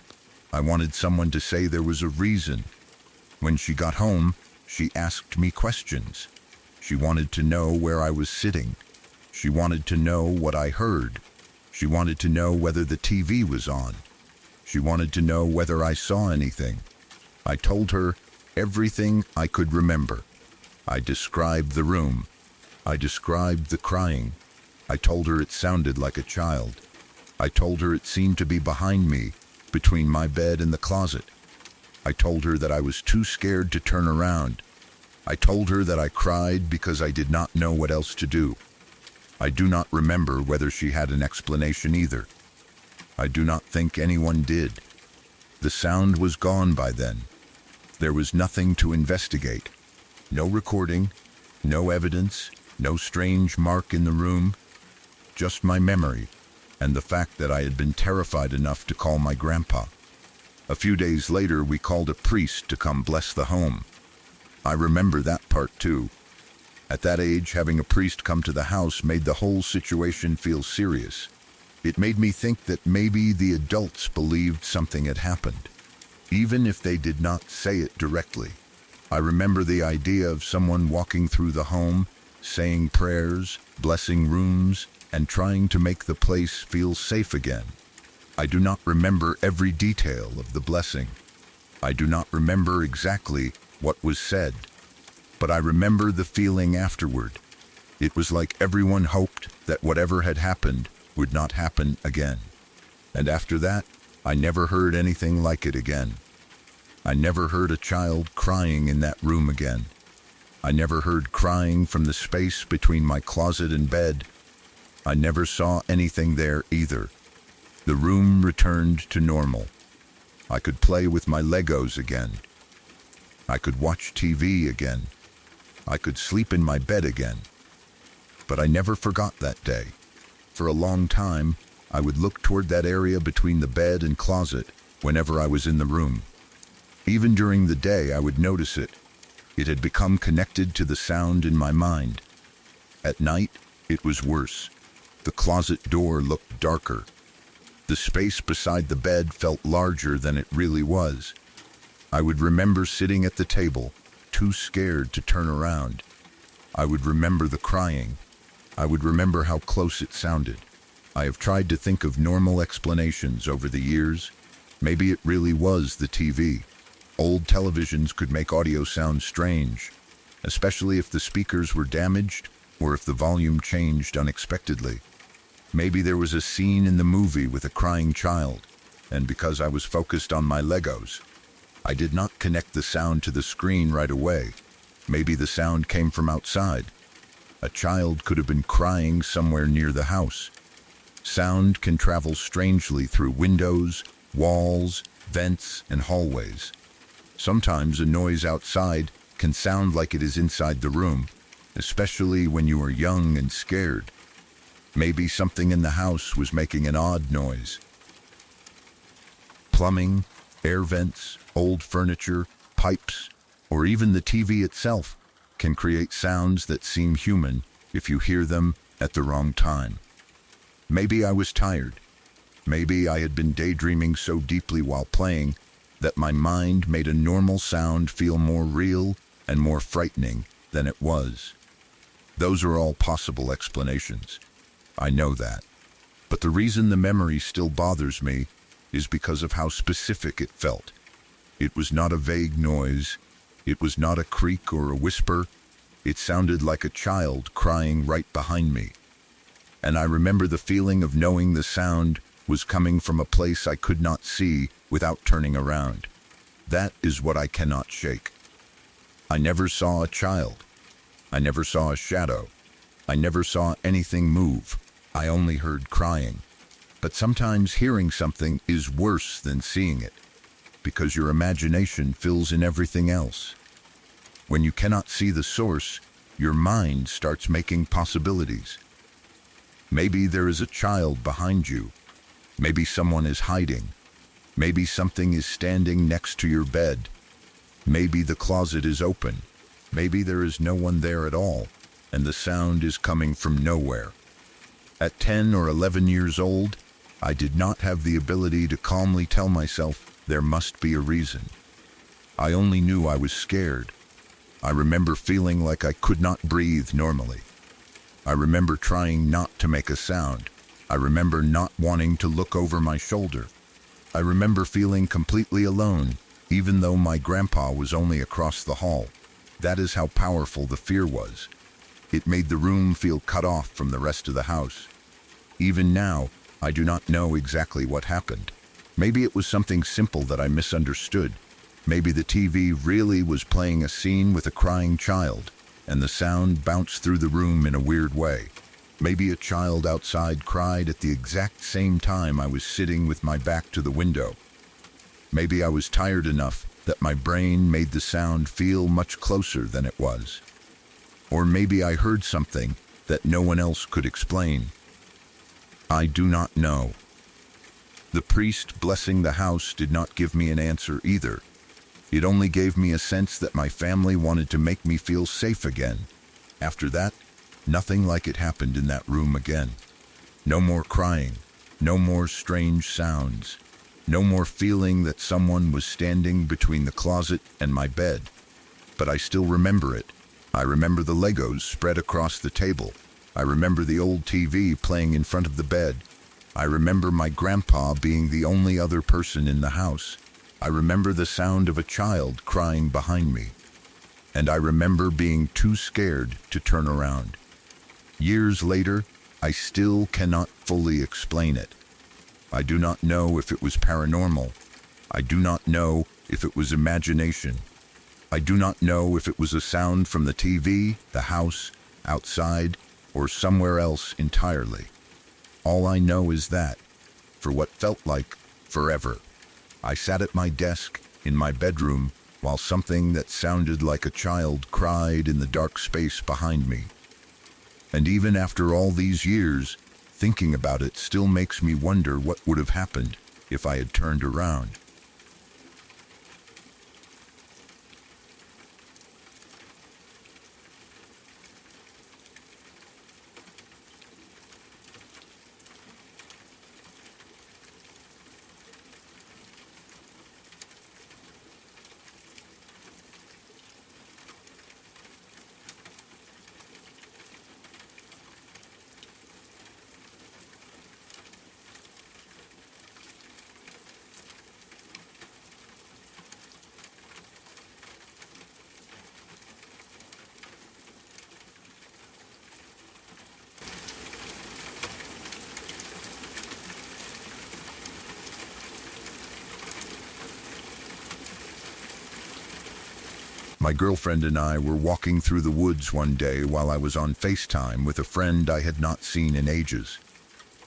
I wanted someone to say there was a reason. When she got home, she asked me questions. She wanted to know where I was sitting. She wanted to know what I heard. She wanted to know whether the TV was on. She wanted to know whether I saw anything. I told her everything I could remember. I described the room. I described the crying. I told her it sounded like a child. I told her it seemed to be behind me, between my bed and the closet. I told her that I was too scared to turn around. I told her that I cried because I did not know what else to do. I do not remember whether she had an explanation either. I do not think anyone did. The sound was gone by then. There was nothing to investigate. No recording, no evidence, no strange mark in the room. Just my memory, and the fact that I had been terrified enough to call my grandpa. A few days later, we called a priest to come bless the home. I remember that part too. At that age, having a priest come to the house made the whole situation feel serious. It made me think that maybe the adults believed something had happened, even if they did not say it directly. I remember the idea of someone walking through the home, saying prayers, blessing rooms, and trying to make the place feel safe again. I do not remember every detail of the blessing. I do not remember exactly what was said, but I remember the feeling afterward. It was like everyone hoped that whatever had happened would not happen again. And after that, I never heard anything like it again. I never heard a child crying in that room again. I never heard crying from the space between my closet and bed. I never saw anything there either. The room returned to normal. I could play with my Legos again. I could watch TV again. I could sleep in my bed again. But I never forgot that day. For a long time, I would look toward that area between the bed and closet whenever I was in the room. Even during the day, I would notice it. It had become connected to the sound in my mind. At night, it was worse. The closet door looked darker. The space beside the bed felt larger than it really was. I would remember sitting at the table, too scared to turn around. I would remember the crying. I would remember how close it sounded. I have tried to think of normal explanations over the years. Maybe it really was the TV. Old televisions could make audio sound strange, especially if the speakers were damaged or if the volume changed unexpectedly. Maybe there was a scene in the movie with a crying child, and because I was focused on my Legos, I did not connect the sound to the screen right away. Maybe the sound came from outside. A child could have been crying somewhere near the house. Sound can travel strangely through windows, walls, vents, and hallways. Sometimes a noise outside can sound like it is inside the room, especially when you are young and scared. Maybe something in the house was making an odd noise. Plumbing, air vents, old furniture, pipes, or even the TV itself can create sounds that seem human if you hear them at the wrong time. Maybe I was tired. Maybe I had been daydreaming so deeply while playing that my mind made a normal sound feel more real and more frightening than it was. Those are all possible explanations. I know that. But the reason the memory still bothers me is because of how specific it felt. It was not a vague noise. It was not a creak or a whisper. It sounded like a child crying right behind me. And I remember the feeling of knowing the sound was coming from a place I could not see without turning around. That is what I cannot shake. I never saw a child. I never saw a shadow. I never saw anything move. I only heard crying. But sometimes hearing something is worse than seeing it, because your imagination fills in everything else. When you cannot see the source, your mind starts making possibilities. Maybe there is a child behind you. Maybe someone is hiding. Maybe something is standing next to your bed. Maybe the closet is open. Maybe there is no one there at all, and the sound is coming from nowhere. At 10 or 11 years old, I did not have the ability to calmly tell myself there must be a reason. I only knew I was scared. I remember feeling like I could not breathe normally. I remember trying not to make a sound. I remember not wanting to look over my shoulder. I remember feeling completely alone, even though my grandpa was only across the hall. That is how powerful the fear was. It made the room feel cut off from the rest of the house. Even now, I do not know exactly what happened. Maybe it was something simple that I misunderstood. Maybe the TV really was playing a scene with a crying child, and the sound bounced through the room in a weird way. Maybe a child outside cried at the exact same time I was sitting with my back to the window. Maybe I was tired enough that my brain made the sound feel much closer than it was. Or maybe I heard something that no one else could explain. I do not know. The priest blessing the house did not give me an answer either. It only gave me a sense that my family wanted to make me feel safe again. After that, nothing like it happened in that room again. No more crying, no more strange sounds, no more feeling that someone was standing between the closet and my bed. But I still remember it. I remember the Legos spread across the table. I remember the old TV playing in front of the bed. I remember my grandpa being the only other person in the house. I remember the sound of a child crying behind me. And I remember being too scared to turn around. Years later, I still cannot fully explain it. I do not know if it was paranormal. I do not know if it was imagination. I do not know if it was a sound from the TV, the house, outside, or somewhere else entirely. All I know is that, for what felt like forever, I sat at my desk in my bedroom while something that sounded like a child cried in the dark space behind me. And even after all these years, thinking about it still makes me wonder what would have happened if I had turned around. My girlfriend and I were walking through the woods one day while I was on FaceTime with a friend I had not seen in ages.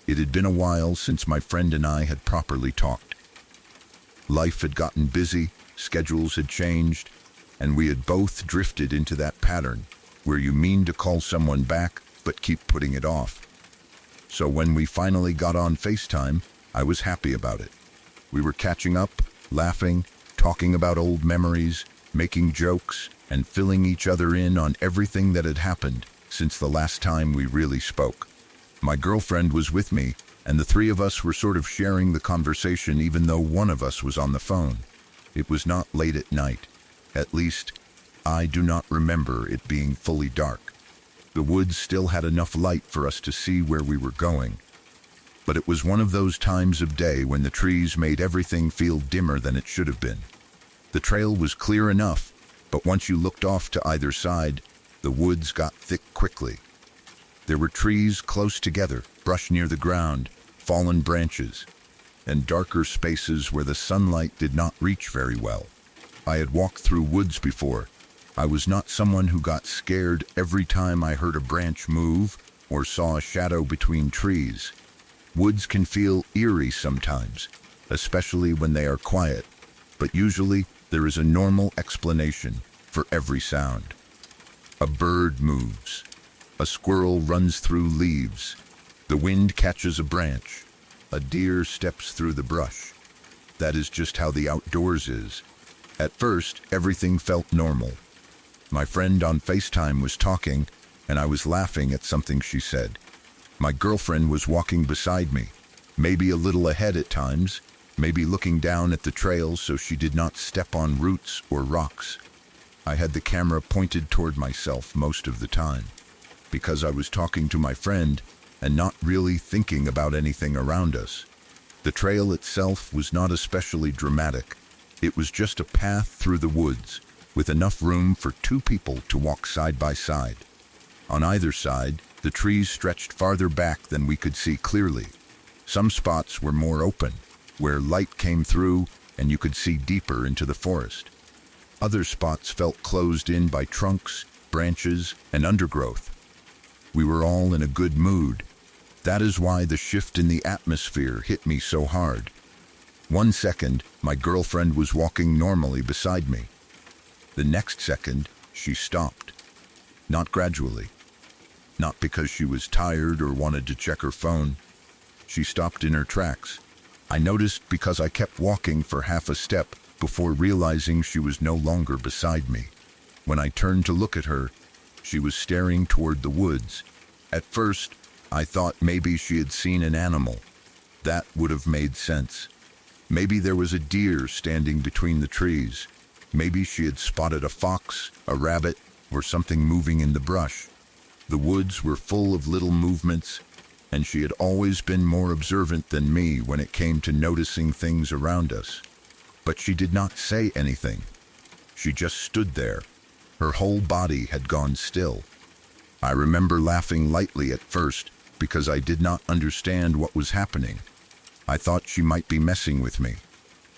It had been a while since my friend and I had properly talked. Life had gotten busy, schedules had changed, and we had both drifted into that pattern where you mean to call someone back but keep putting it off. So when we finally got on FaceTime, I was happy about it. We were catching up, laughing, talking about old memories, making jokes, and filling each other in on everything that had happened since the last time we really spoke. My girlfriend was with me, and the three of us were sort of sharing the conversation even though one of us was on the phone. It was not late at night. At least, I do not remember it being fully dark. The woods still had enough light for us to see where we were going. But it was one of those times of day when the trees made everything feel dimmer than it should have been. The trail was clear enough, but once you looked off to either side, the woods got thick quickly. There were trees close together, brush near the ground, fallen branches, and darker spaces where the sunlight did not reach very well. I had walked through woods before. I was not someone who got scared every time I heard a branch move or saw a shadow between trees. Woods can feel eerie sometimes, especially when they are quiet, but usually there is a normal explanation for every sound. A bird moves. A squirrel runs through leaves. The wind catches a branch. A deer steps through the brush. That is just how the outdoors is. At first, everything felt normal. My friend on FaceTime was talking, and I was laughing at something she said. My girlfriend was walking beside me, maybe a little ahead at times, maybe looking down at the trail so she did not step on roots or rocks. I had the camera pointed toward myself most of the time, because I was talking to my friend and not really thinking about anything around us. The trail itself was not especially dramatic. It was just a path through the woods, with enough room for two people to walk side by side. On either side, the trees stretched farther back than we could see clearly. Some spots were more open, where light came through and you could see deeper into the forest. Other spots felt closed in by trunks, branches, and undergrowth. We were all in a good mood. That is why the shift in the atmosphere hit me so hard. 1 second, my girlfriend was walking normally beside me. The next second, she stopped. Not gradually. Not because she was tired or wanted to check her phone. She stopped in her tracks. I noticed because I kept walking for half a step before realizing she was no longer beside me. When I turned to look at her, she was staring toward the woods. At first, I thought maybe she had seen an animal. That would have made sense. Maybe there was a deer standing between the trees. Maybe she had spotted a fox, a rabbit, or something moving in the brush. The woods were full of little movements, and she had always been more observant than me when it came to noticing things around us. But she did not say anything. She just stood there. Her whole body had gone still. I remember laughing lightly at first because I did not understand what was happening. I thought she might be messing with me,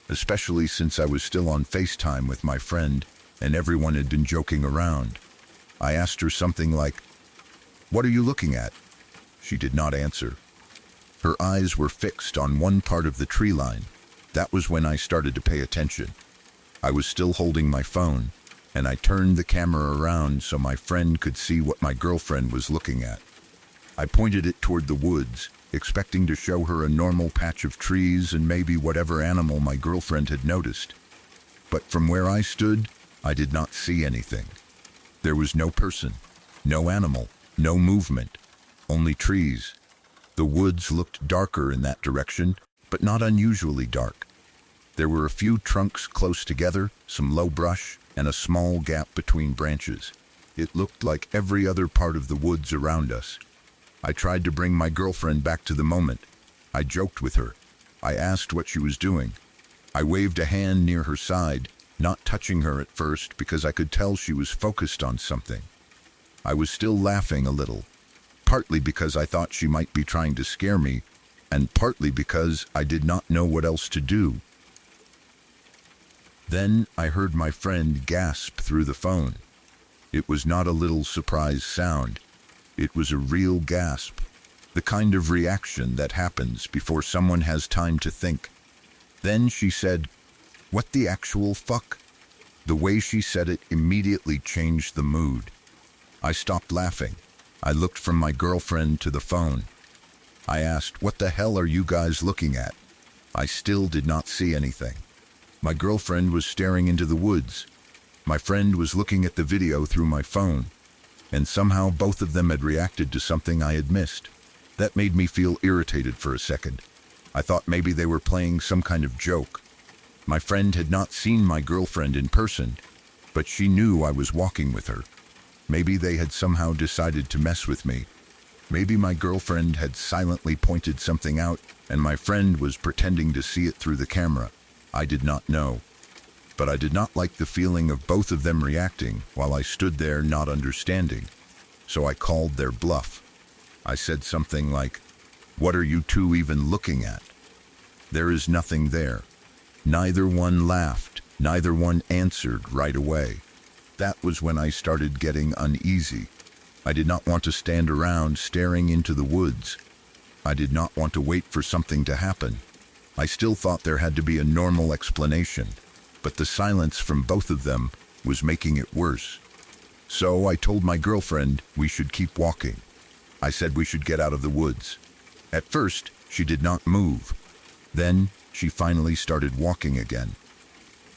especially since I was still on FaceTime with my friend and everyone had been joking around. I asked her something like, "What are you looking at?" She did not answer. Her eyes were fixed on one part of the tree line. That was when I started to pay attention. I was still holding my phone, and I turned the camera around so my friend could see what my girlfriend was looking at. I pointed it toward the woods, expecting to show her a normal patch of trees and maybe whatever animal my girlfriend had noticed. But from where I stood, I did not see anything. There was no person, no animal, no movement, only trees. The woods looked darker in that direction, but not unusually dark. There were a few trunks close together, some low brush, and a small gap between branches. It looked like every other part of the woods around us. I tried to bring my girlfriend back to the moment. I joked with her. I asked what she was doing. I waved a hand near her side, not touching her at first because I could tell she was focused on something. I was still laughing a little, partly because I thought she might be trying to scare me, and partly because I did not know what else to do. Then I heard my friend gasp through the phone. It was not a little surprised sound. It was a real gasp, the kind of reaction that happens before someone has time to think. Then she said, "What the actual fuck?" The way she said it immediately changed the mood. I stopped laughing. I looked from my girlfriend to the phone. I asked, "What the hell are you guys looking at?" I still did not see anything. My girlfriend was staring into the woods. My friend was looking at the video through my phone. And somehow both of them had reacted to something I had missed. That made me feel irritated for a second. I thought maybe they were playing some kind of joke. My friend had not seen my girlfriend in person, but she knew I was walking with her. Maybe they had somehow decided to mess with me. Maybe my girlfriend had silently pointed something out and my friend was pretending to see it through the camera. I did not know. But I did not like the feeling of both of them reacting while I stood there not understanding. So I called their bluff. I said something like, "What are you two even looking at?" There is nothing there. Neither one laughed, neither one answered right away. That was when I started getting uneasy. I did not want to stand around staring into the woods. I did not want to wait for something to happen. I still thought there had to be a normal explanation, but the silence from both of them was making it worse. So I told my girlfriend we should keep walking. I said we should get out of the woods. At first, she did not move. Then, she finally started walking again.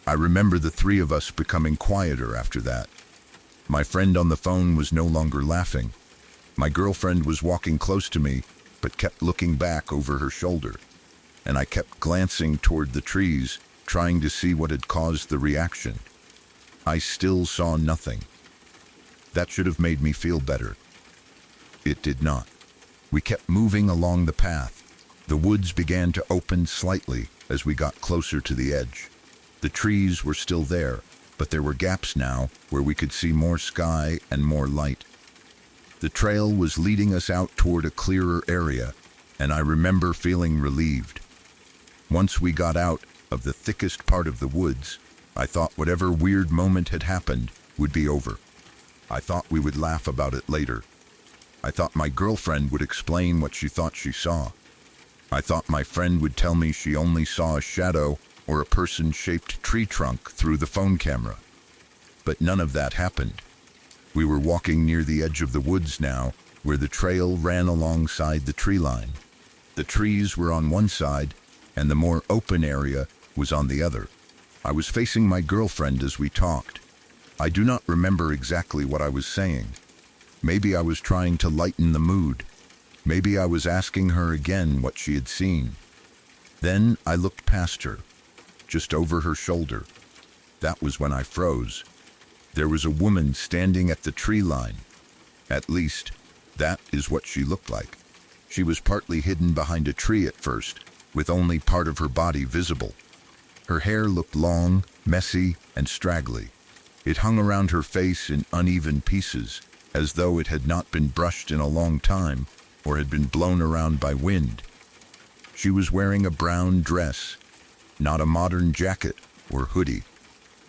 I remember the three of us becoming quieter after that. My friend on the phone was no longer laughing. My girlfriend was walking close to me, but kept looking back over her shoulder. And I kept glancing toward the trees, trying to see what had caused the reaction. I still saw nothing. That should have made me feel better. It did not. We kept moving along the path. The woods began to open slightly as we got closer to the edge. The trees were still there, but there were gaps now where we could see more sky and more light. The trail was leading us out toward a clearer area, and I remember feeling relieved. Once we got out of the thickest part of the woods, I thought whatever weird moment had happened would be over. I thought we would laugh about it later. I thought my girlfriend would explain what she thought she saw. I thought my friend would tell me she only saw a shadow or a person-shaped tree trunk through the phone camera. But none of that happened. We were walking near the edge of the woods now, where the trail ran alongside the tree line. The trees were on one side, and the more open area was on the other. I was facing my girlfriend as we talked. I do not remember exactly what I was saying. Maybe I was trying to lighten the mood. Maybe I was asking her again what she had seen. Then I looked past her, just over her shoulder. That was when I froze. There was a woman standing at the tree line. At least, that is what she looked like. She was partly hidden behind a tree at first, with only part of her body visible. Her hair looked long, messy, and straggly. It hung around her face in uneven pieces, as though it had not been brushed in a long time or had been blown around by wind. She was wearing a brown dress, not a modern jacket or hoodie,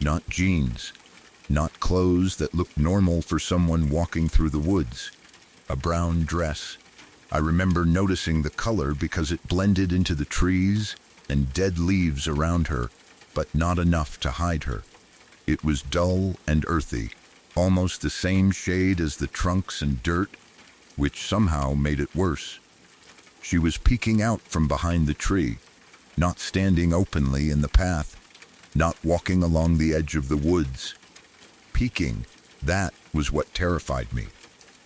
not jeans, not clothes that looked normal for someone walking through the woods. A brown dress. I remember noticing the color because it blended into the trees and dead leaves around her, but not enough to hide her. It was dull and earthy, almost the same shade as the trunks and dirt, which somehow made it worse. She was peeking out from behind the tree, not standing openly in the path, not walking along the edge of the woods. Peeking, that was what terrified me.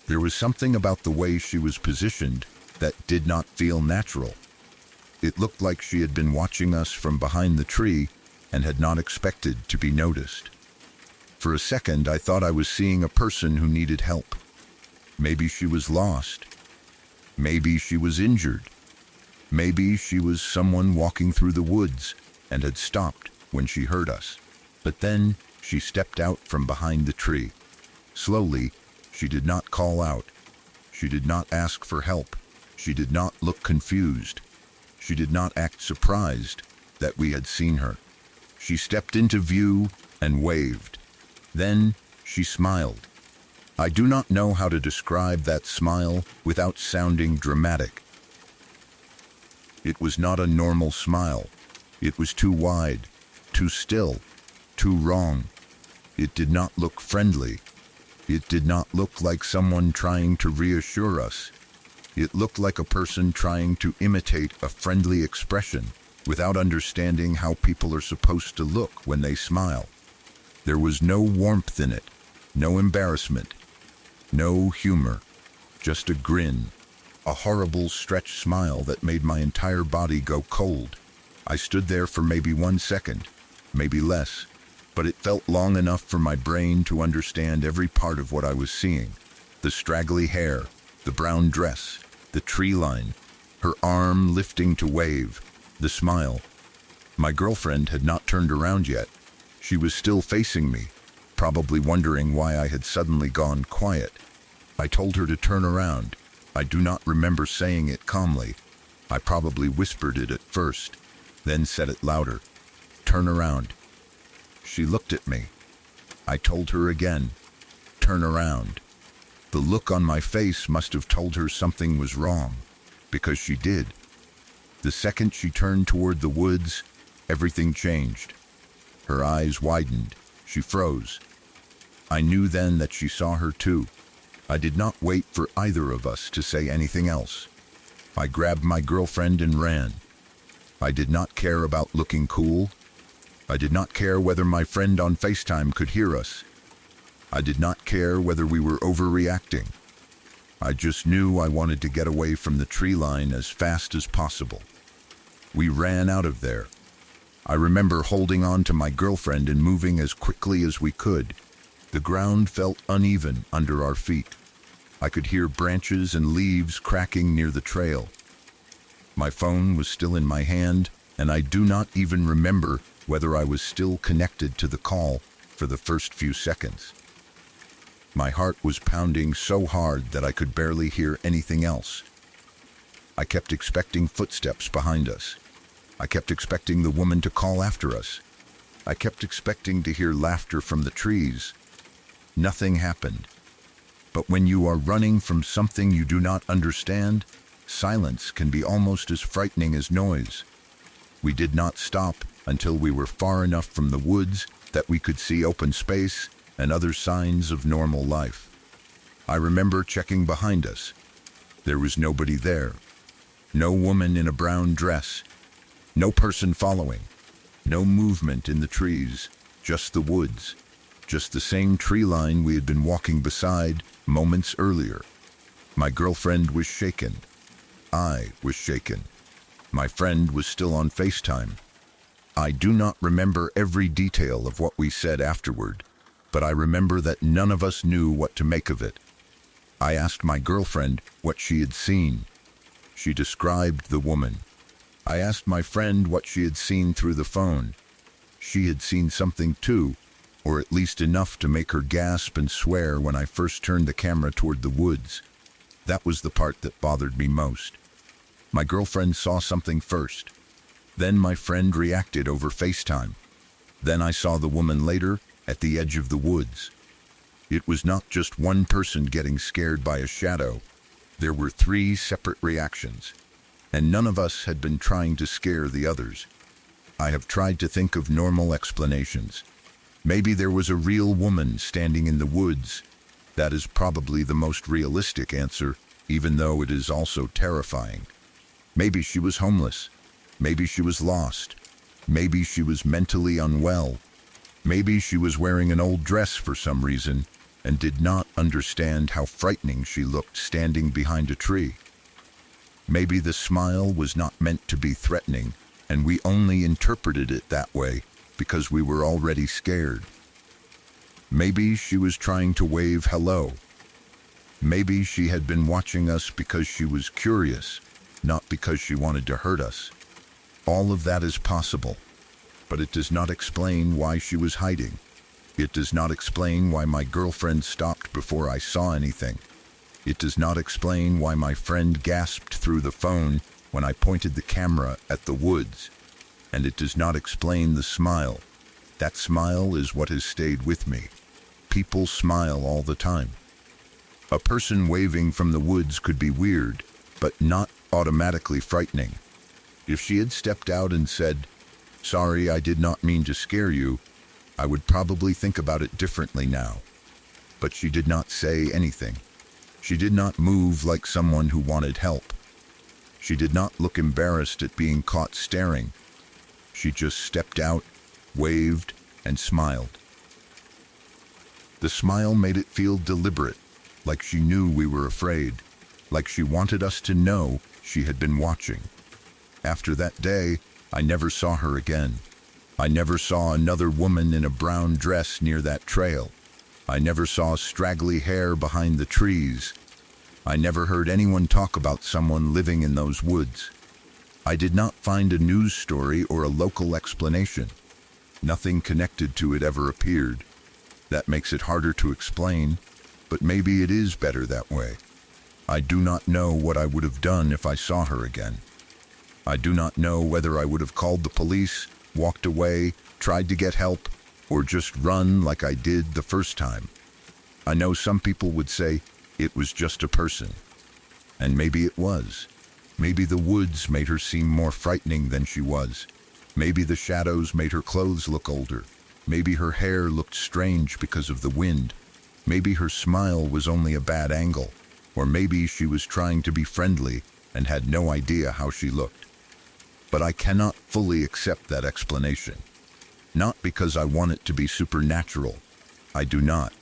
There was something about the way she was positioned that did not feel natural. It looked like she had been watching us from behind the tree and had not expected to be noticed. For a second, I thought I was seeing a person who needed help. Maybe she was lost. Maybe she was injured. Maybe she was someone walking through the woods and had stopped when she heard us. But then she stepped out from behind the tree. Slowly, she did not call out. She did not ask for help. She did not look confused. She did not act surprised that we had seen her. She stepped into view and waved. Then she smiled. I do not know how to describe that smile without sounding dramatic. It was not a normal smile. It was too wide, too still, too wrong. It did not look friendly. It did not look like someone trying to reassure us. It looked like a person trying to imitate a friendly expression without understanding how people are supposed to look when they smile. There was no warmth in it, no embarrassment, no humor, just a grin, a horrible stretched smile that made my entire body go cold. I stood there for maybe 1 second, maybe less, but it felt long enough for my brain to understand every part of what I was seeing. The straggly hair, the brown dress, the tree line, her arm lifting to wave, the smile. My girlfriend had not turned around yet. She was still facing me, probably wondering why I had suddenly gone quiet. I told her to turn around. I do not remember saying it calmly. I probably whispered it at first, then said it louder. Turn around. She looked at me. I told her again, turn around. The look on my face must have told her something was wrong, because she did. The second she turned toward the woods, everything changed. Her eyes widened. She froze. I knew then that she saw her too. I did not wait for either of us to say anything else. I grabbed my girlfriend and ran. I did not care about looking cool. I did not care whether my friend on FaceTime could hear us. I did not care whether we were overreacting. I just knew I wanted to get away from the tree line as fast as possible. We ran out of there. I remember holding on to my girlfriend and moving as quickly as we could. The ground felt uneven under our feet. I could hear branches and leaves cracking near the trail. My phone was still in my hand, and I do not even remember whether I was still connected to the call for the first few seconds. My heart was pounding so hard that I could barely hear anything else. I kept expecting footsteps behind us. I kept expecting the woman to call after us. I kept expecting to hear laughter from the trees. Nothing happened. But when you are running from something you do not understand, silence can be almost as frightening as noise. We did not stop until we were far enough from the woods that we could see open space and other signs of normal life. I remember checking behind us. There was nobody there. No woman in a brown dress. No person following. No movement in the trees. Just the woods. Just the same tree line we had been walking beside moments earlier. My girlfriend was shaken. I was shaken. My friend was still on FaceTime. I do not remember every detail of what we said afterward, but I remember that none of us knew what to make of it. I asked my girlfriend what she had seen. She described the woman. I asked my friend what she had seen through the phone. She had seen something too, or at least enough to make her gasp and swear when I first turned the camera toward the woods. That was the part that bothered me most. My girlfriend saw something first. Then my friend reacted over FaceTime. Then I saw the woman later at the edge of the woods. It was not just one person getting scared by a shadow. There were 3 separate reactions, and none of us had been trying to scare the others. I have tried to think of normal explanations. Maybe there was a real woman standing in the woods. That is probably the most realistic answer, even though it is also terrifying. Maybe she was homeless. Maybe she was lost. Maybe she was mentally unwell. Maybe she was wearing an old dress for some reason and did not understand how frightening she looked standing behind a tree. Maybe the smile was not meant to be threatening, and we only interpreted it that way because we were already scared. Maybe she was trying to wave hello. Maybe she had been watching us because she was curious, not because she wanted to hurt us. All of that is possible, but it does not explain why she was hiding. It does not explain why my girlfriend stopped before I saw anything. It does not explain why my friend gasped through the phone when I pointed the camera at the woods. And it does not explain the smile. That smile is what has stayed with me. People smile all the time. A person waving from the woods could be weird, but not automatically frightening. If she had stepped out and said, "Sorry, I did not mean to scare you," I would probably think about it differently now. But she did not say anything. She did not move like someone who wanted help. She did not look embarrassed at being caught staring. She just stepped out, waved, and smiled. The smile made it feel deliberate, like she knew we were afraid, like she wanted us to know she had been watching. After that day, I never saw her again. I never saw another woman in a brown dress near that trail. I never saw straggly hair behind the trees. I never heard anyone talk about someone living in those woods. I did not find a news story or a local explanation. Nothing connected to it ever appeared. That makes it harder to explain, but maybe it is better that way. I do not know what I would have done if I saw her again. I do not know whether I would have called the police, walked away, tried to get help, or just run like I did the first time. I know some people would say it was just a person. And maybe it was. Maybe the woods made her seem more frightening than she was. Maybe the shadows made her clothes look older. Maybe her hair looked strange because of the wind. Maybe her smile was only a bad angle. Or maybe she was trying to be friendly and had no idea how she looked. But I cannot fully accept that explanation. Not because I want it to be supernatural. I do not.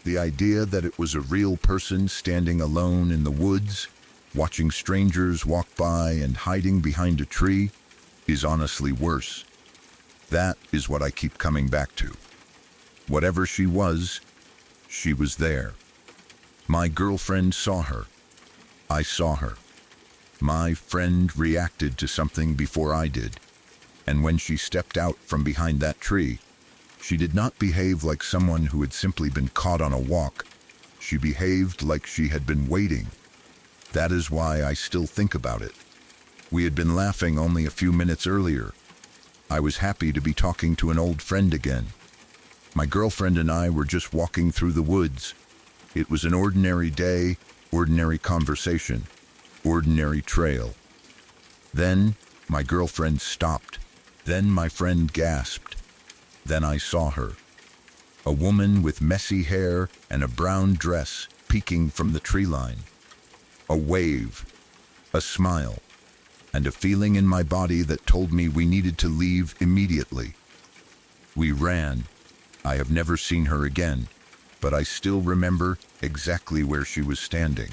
The idea that it was a real person standing alone in the woods, watching strangers walk by and hiding behind a tree, is honestly worse. That is what I keep coming back to. Whatever she was there. My girlfriend saw her. I saw her. My friend reacted to something before I did. And when she stepped out from behind that tree, she did not behave like someone who had simply been caught on a walk. She behaved like she had been waiting. That is why I still think about it. We had been laughing only a few minutes earlier. I was happy to be talking to an old friend again. My girlfriend and I were just walking through the woods. It was an ordinary day, ordinary conversation, ordinary trail. Then my girlfriend stopped. Then my friend gasped. Then I saw her. A woman with messy hair and a brown dress peeking from the tree line. A wave, a smile, and a feeling in my body that told me we needed to leave immediately. We ran. I have never seen her again, but I still remember exactly where she was standing.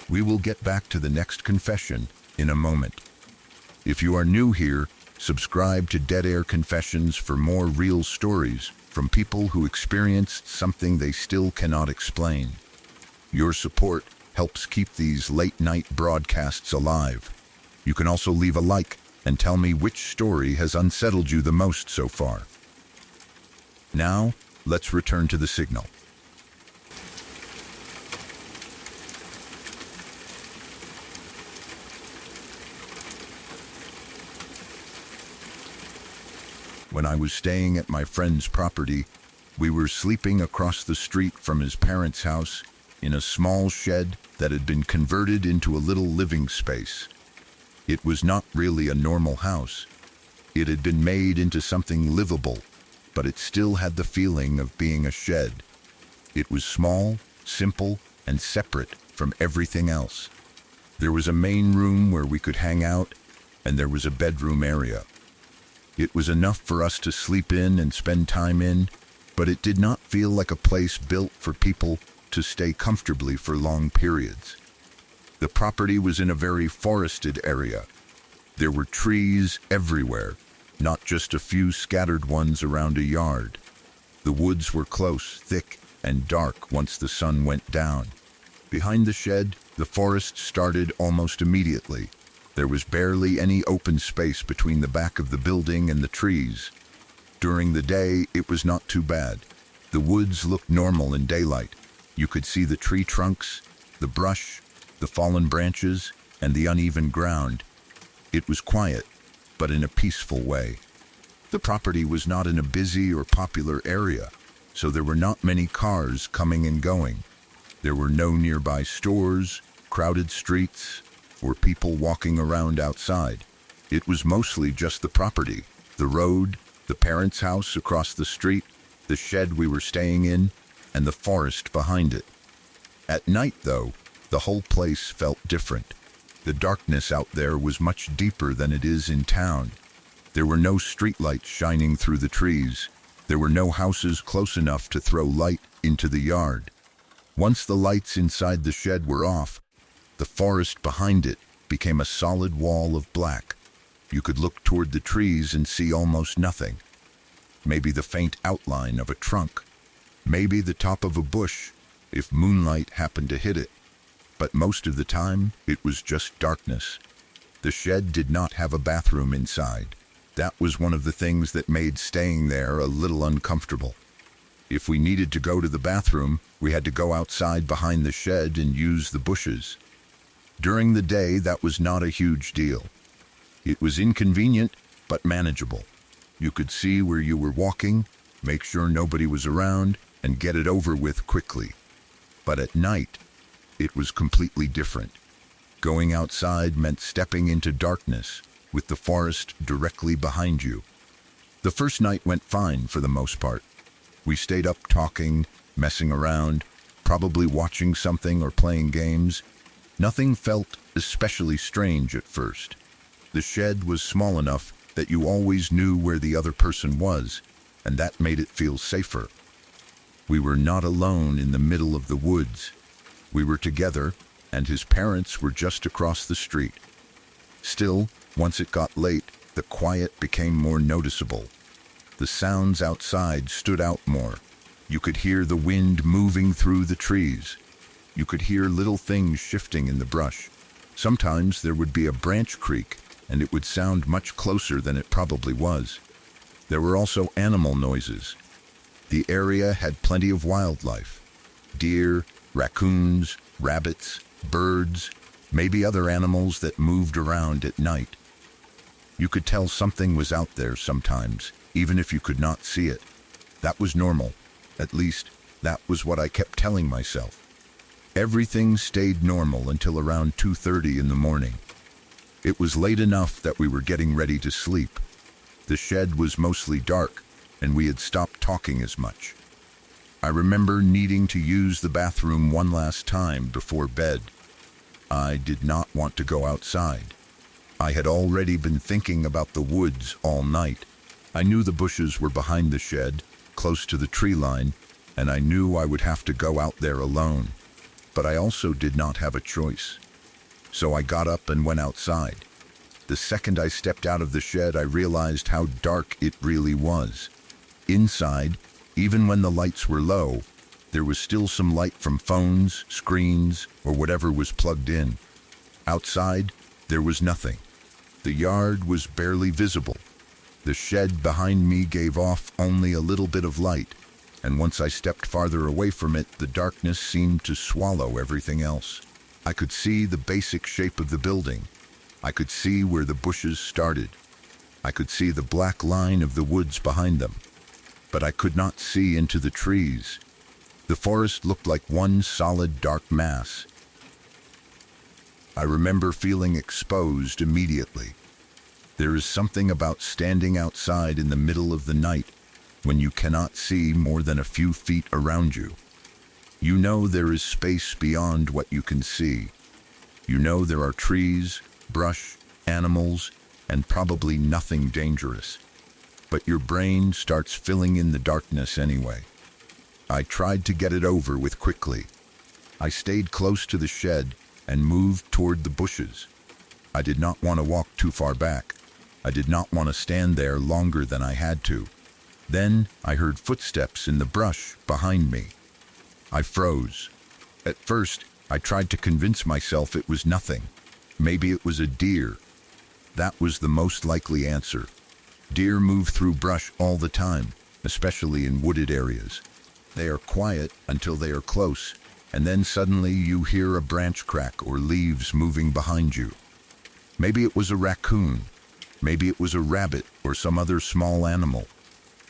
We will get back to the next confession in a moment. If you are new here, subscribe to Dead Air Confessions for more real stories from people who experienced something they still cannot explain. Your support helps keep these late-night broadcasts alive. You can also leave a like and tell me which story has unsettled you the most so far. Now, let's return to the signal. When I was staying at my friend's property, we were sleeping across the street from his parents' house in a small shed that had been converted into a little living space. It was not really a normal house. It had been made into something livable, but it still had the feeling of being a shed. It was small, simple, and separate from everything else. There was a main room where we could hang out, and there was a bedroom area. It was enough for us to sleep in and spend time in, but it did not feel like a place built for people to stay comfortably for long periods. The property was in a very forested area. There were trees everywhere, not just a few scattered ones around a yard. The woods were close, thick, and dark once the sun went down. Behind the shed, the forest started almost immediately. There was barely any open space between the back of the building and the trees. During the day, it was not too bad. The woods looked normal in daylight. You could see the tree trunks, the brush, the fallen branches, and the uneven ground. It was quiet, but in a peaceful way. The property was not in a busy or popular area, so there were not many cars coming and going. There were no nearby stores, crowded streets, or people walking around outside. It was mostly just the property, the road, the parents' house across the street, the shed we were staying in, and the forest behind it. At night, though, the whole place felt different. The darkness out there was much deeper than it is in town. There were no streetlights shining through the trees. There were no houses close enough to throw light into the yard. Once the lights inside the shed were off, the forest behind it became a solid wall of black. You could look toward the trees and see almost nothing. Maybe the faint outline of a trunk. Maybe the top of a bush. if moonlight happened to hit it. But most of the time, it was just darkness. The shed did not have a bathroom inside. That was one of the things that made staying there a little uncomfortable. If we needed to go to the bathroom, we had to go outside behind the shed and use the bushes. During the day, that was not a huge deal. It was inconvenient, but manageable. You could see where you were walking, make sure nobody was around, and get it over with quickly. But at night, it was completely different. Going outside meant stepping into darkness, with the forest directly behind you. The first night went fine for the most part. We stayed up talking, messing around, probably watching something or playing games. Nothing felt especially strange at first. The shed was small enough that you always knew where the other person was, and that made it feel safer. We were not alone in the middle of the woods. We were together, and his parents were just across the street. Still, once it got late, the quiet became more noticeable. The sounds outside stood out more. You could hear the wind moving through the trees. You could hear little things shifting in the brush. Sometimes there would be a branch creak, and it would sound much closer than it probably was. There were also animal noises. The area had plenty of wildlife. Deer, raccoons, rabbits, birds, maybe other animals that moved around at night. You could tell something was out there sometimes, even if you could not see it. That was normal. At least, that was what I kept telling myself. Everything stayed normal until around 2:30 in the morning. It was late enough that we were getting ready to sleep. The shed was mostly dark, and we had stopped talking as much. I remember needing to use the bathroom one last time before bed. I did not want to go outside. I had already been thinking about the woods all night. I knew the bushes were behind the shed, close to the tree line, and I knew I would have to go out there alone. But I also did not have a choice. So I got up and went outside. The second I stepped out of the shed, I realized how dark it really was. Inside, even when the lights were low, there was still some light from phones, screens, or whatever was plugged in. Outside, there was nothing. The yard was barely visible. The shed behind me gave off only a little bit of light, and once I stepped farther away from it, the darkness seemed to swallow everything else. I could see the basic shape of the building. I could see where the bushes started. I could see the black line of the woods behind them. But I could not see into the trees. The forest looked like one solid dark mass. I remember feeling exposed immediately. There is something about standing outside in the middle of the night when you cannot see more than a few feet around you. You know there is space beyond what you can see. You know there are trees, brush, animals, and probably nothing dangerous. But your brain starts filling in the darkness anyway. I tried to get it over with quickly. I stayed close to the shed and moved toward the bushes. I did not want to walk too far back. I did not want to stand there longer than I had to. Then I heard footsteps in the brush behind me. I froze. At first, I tried to convince myself it was nothing. Maybe it was a deer. That was the most likely answer. Deer move through brush all the time, especially in wooded areas. They are quiet until they are close, and then suddenly you hear a branch crack or leaves moving behind you. Maybe it was a raccoon. Maybe it was a rabbit or some other small animal.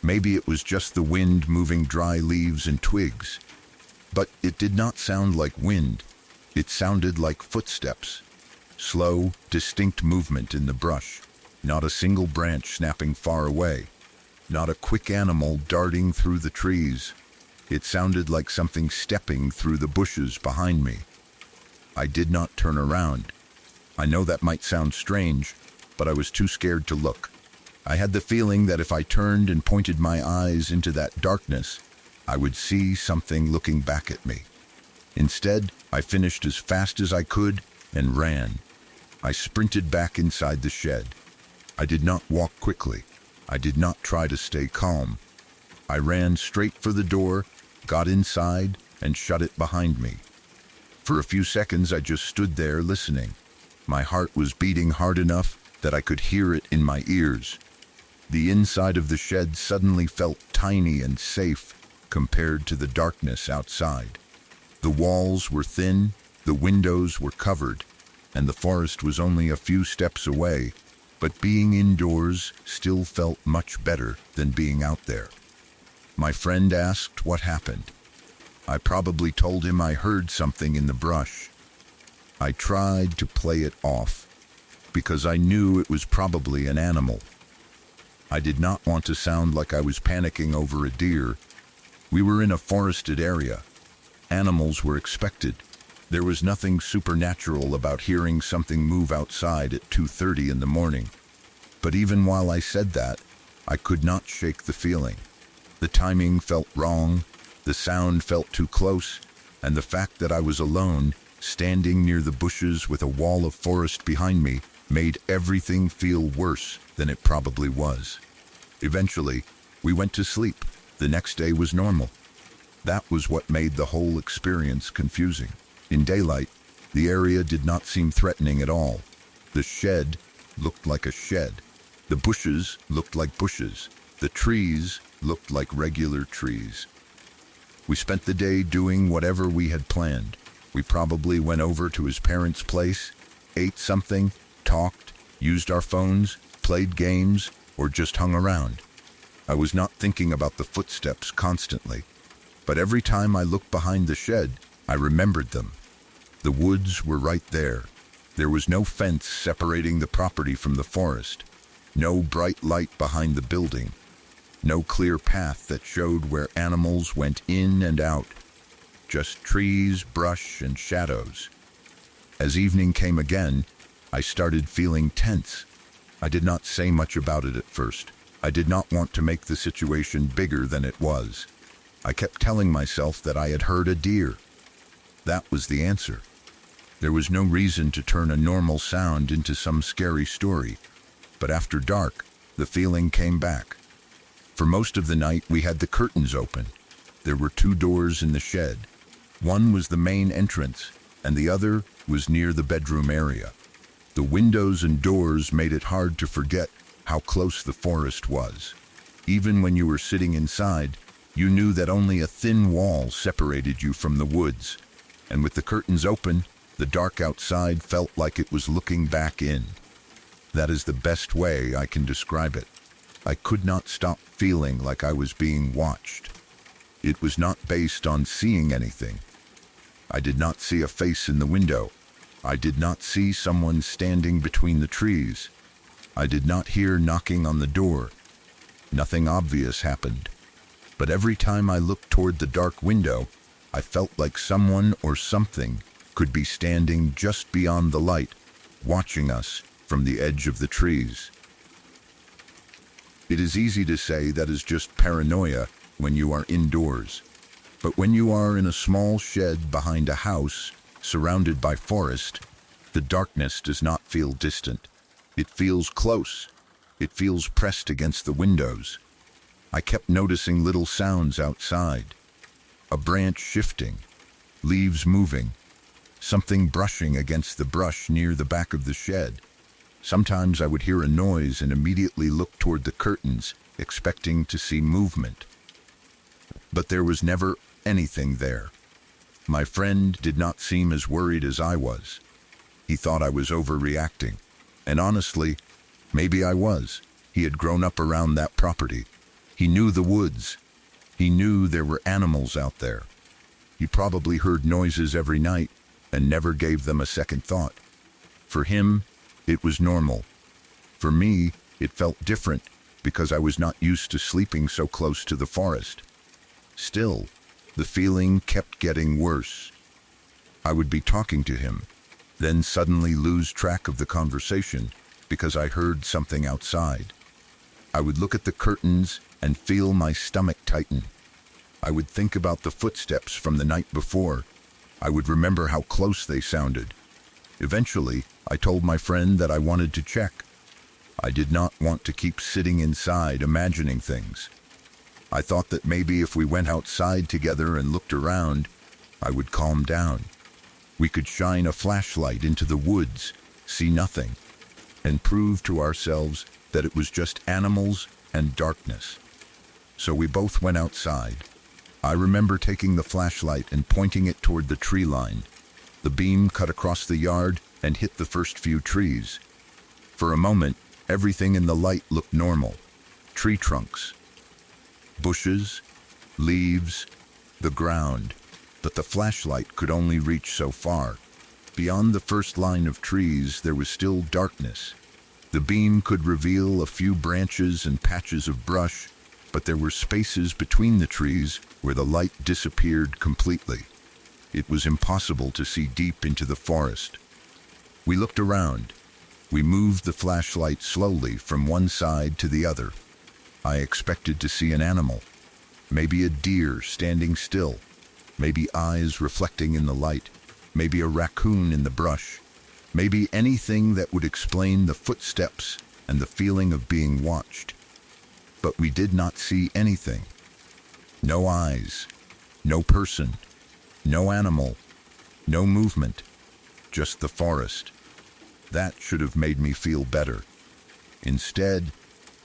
Maybe it was just the wind moving dry leaves and twigs. But it did not sound like wind. It sounded like footsteps. Slow, distinct movement in the brush. Not a single branch snapping far away. Not a quick animal darting through the trees. It sounded like something stepping through the bushes behind me. I did not turn around. I know that might sound strange, but I was too scared to look. I had the feeling that if I turned and pointed my eyes into that darkness, I would see something looking back at me. Instead, I finished as fast as I could and ran. I sprinted back inside the shed. I did not walk quickly. I did not try to stay calm. I ran straight for the door, got inside, and shut it behind me. For a few seconds I just stood there listening. My heart was beating hard enough that I could hear it in my ears. The inside of the shed suddenly felt tiny and safe compared to the darkness outside. The walls were thin, the windows were covered, and the forest was only a few steps away, but being indoors still felt much better than being out there. My friend asked what happened. I probably told him I heard something in the brush. I tried to play it off, because I knew it was probably an animal. I did not want to sound like I was panicking over a deer. We were in a forested area. Animals were expected. There was nothing supernatural about hearing something move outside at 2:30 in the morning. But even while I said that, I could not shake the feeling. The timing felt wrong, the sound felt too close, and the fact that I was alone, standing near the bushes with a wall of forest behind me, made everything feel worse than it probably was. Eventually, we went to sleep. The next day was normal. That was what made the whole experience confusing. In daylight, the area did not seem threatening at all. The shed looked like a shed. The bushes looked like bushes. The trees looked like regular trees. We spent the day doing whatever we had planned. We probably went over to his parents' place, ate something, talked, used our phones, played games, or just hung around. I was not thinking about the footsteps constantly, but every time I looked behind the shed, I remembered them. The woods were right there. There was no fence separating the property from the forest, no bright light behind the building, no clear path that showed where animals went in and out, just trees, brush, and shadows. As evening came again, I started feeling tense. I did not say much about it at first. I did not want to make the situation bigger than it was. I kept telling myself that I had heard a deer. That was the answer. There was no reason to turn a normal sound into some scary story. But after dark, the feeling came back. For most of the night, we had the curtains open. There were 2 doors in the shed. One was the main entrance, and the other was near the bedroom area. The windows and doors made it hard to forget how close the forest was. Even when you were sitting inside, you knew that only a thin wall separated you from the woods, and with the curtains open, the dark outside felt like it was looking back in. That is the best way I can describe it. I could not stop feeling like I was being watched. It was not based on seeing anything. I did not see a face in the window. I did not see someone standing between the trees. I did not hear knocking on the door. Nothing obvious happened. But every time I looked toward the dark window, I felt like someone or something could be standing just beyond the light, watching us from the edge of the trees. It is easy to say that is just paranoia when you are indoors. But when you are in a small shed behind a house, surrounded by forest, the darkness does not feel distant. It feels close. It feels pressed against the windows. I kept noticing little sounds outside. A branch shifting, leaves moving, something brushing against the brush near the back of the shed. Sometimes I would hear a noise and immediately look toward the curtains, expecting to see movement. But there was never anything there. My friend did not seem as worried as I was. He thought I was overreacting. And honestly, maybe I was. He had grown up around that property. He knew the woods. He knew there were animals out there. He probably heard noises every night and never gave them a second thought. For him, it was normal. For me, it felt different because I was not used to sleeping so close to the forest. Still, the feeling kept getting worse. I would be talking to him, then suddenly lose track of the conversation because I heard something outside. I would look at the curtains and feel my stomach tighten. I would think about the footsteps from the night before. I would remember how close they sounded. Eventually, I told my friend that I wanted to check. I did not want to keep sitting inside imagining things. I thought that maybe if we went outside together and looked around, I would calm down. We could shine a flashlight into the woods, see nothing, and prove to ourselves that it was just animals and darkness. So we both went outside. I remember taking the flashlight and pointing it toward the tree line. The beam cut across the yard and hit the first few trees. For a moment, everything in the light looked normal. Tree trunks, bushes, leaves, the ground. But the flashlight could only reach so far. Beyond the first line of trees, there was still darkness. The beam could reveal a few branches and patches of brush, but there were spaces between the trees where the light disappeared completely. It was impossible to see deep into the forest. We looked around. We moved the flashlight slowly from one side to the other. I expected to see an animal, maybe a deer standing still, maybe eyes reflecting in the light, maybe a raccoon in the brush, maybe anything that would explain the footsteps and the feeling of being watched. But we did not see anything. No eyes, no person, no animal, no movement, just the forest. That should have made me feel better. Instead,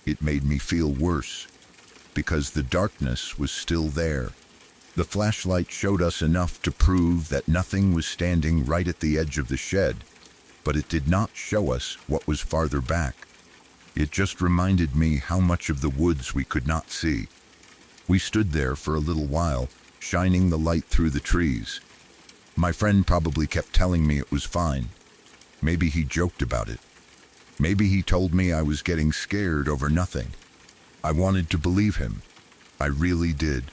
it made me feel worse, because the darkness was still there. The flashlight showed us enough to prove that nothing was standing right at the edge of the shed, but it did not show us what was farther back. It just reminded me how much of the woods we could not see. We stood there for a little while, shining the light through the trees. My friend probably kept telling me it was fine. Maybe he joked about it. Maybe he told me I was getting scared over nothing. I wanted to believe him. I really did.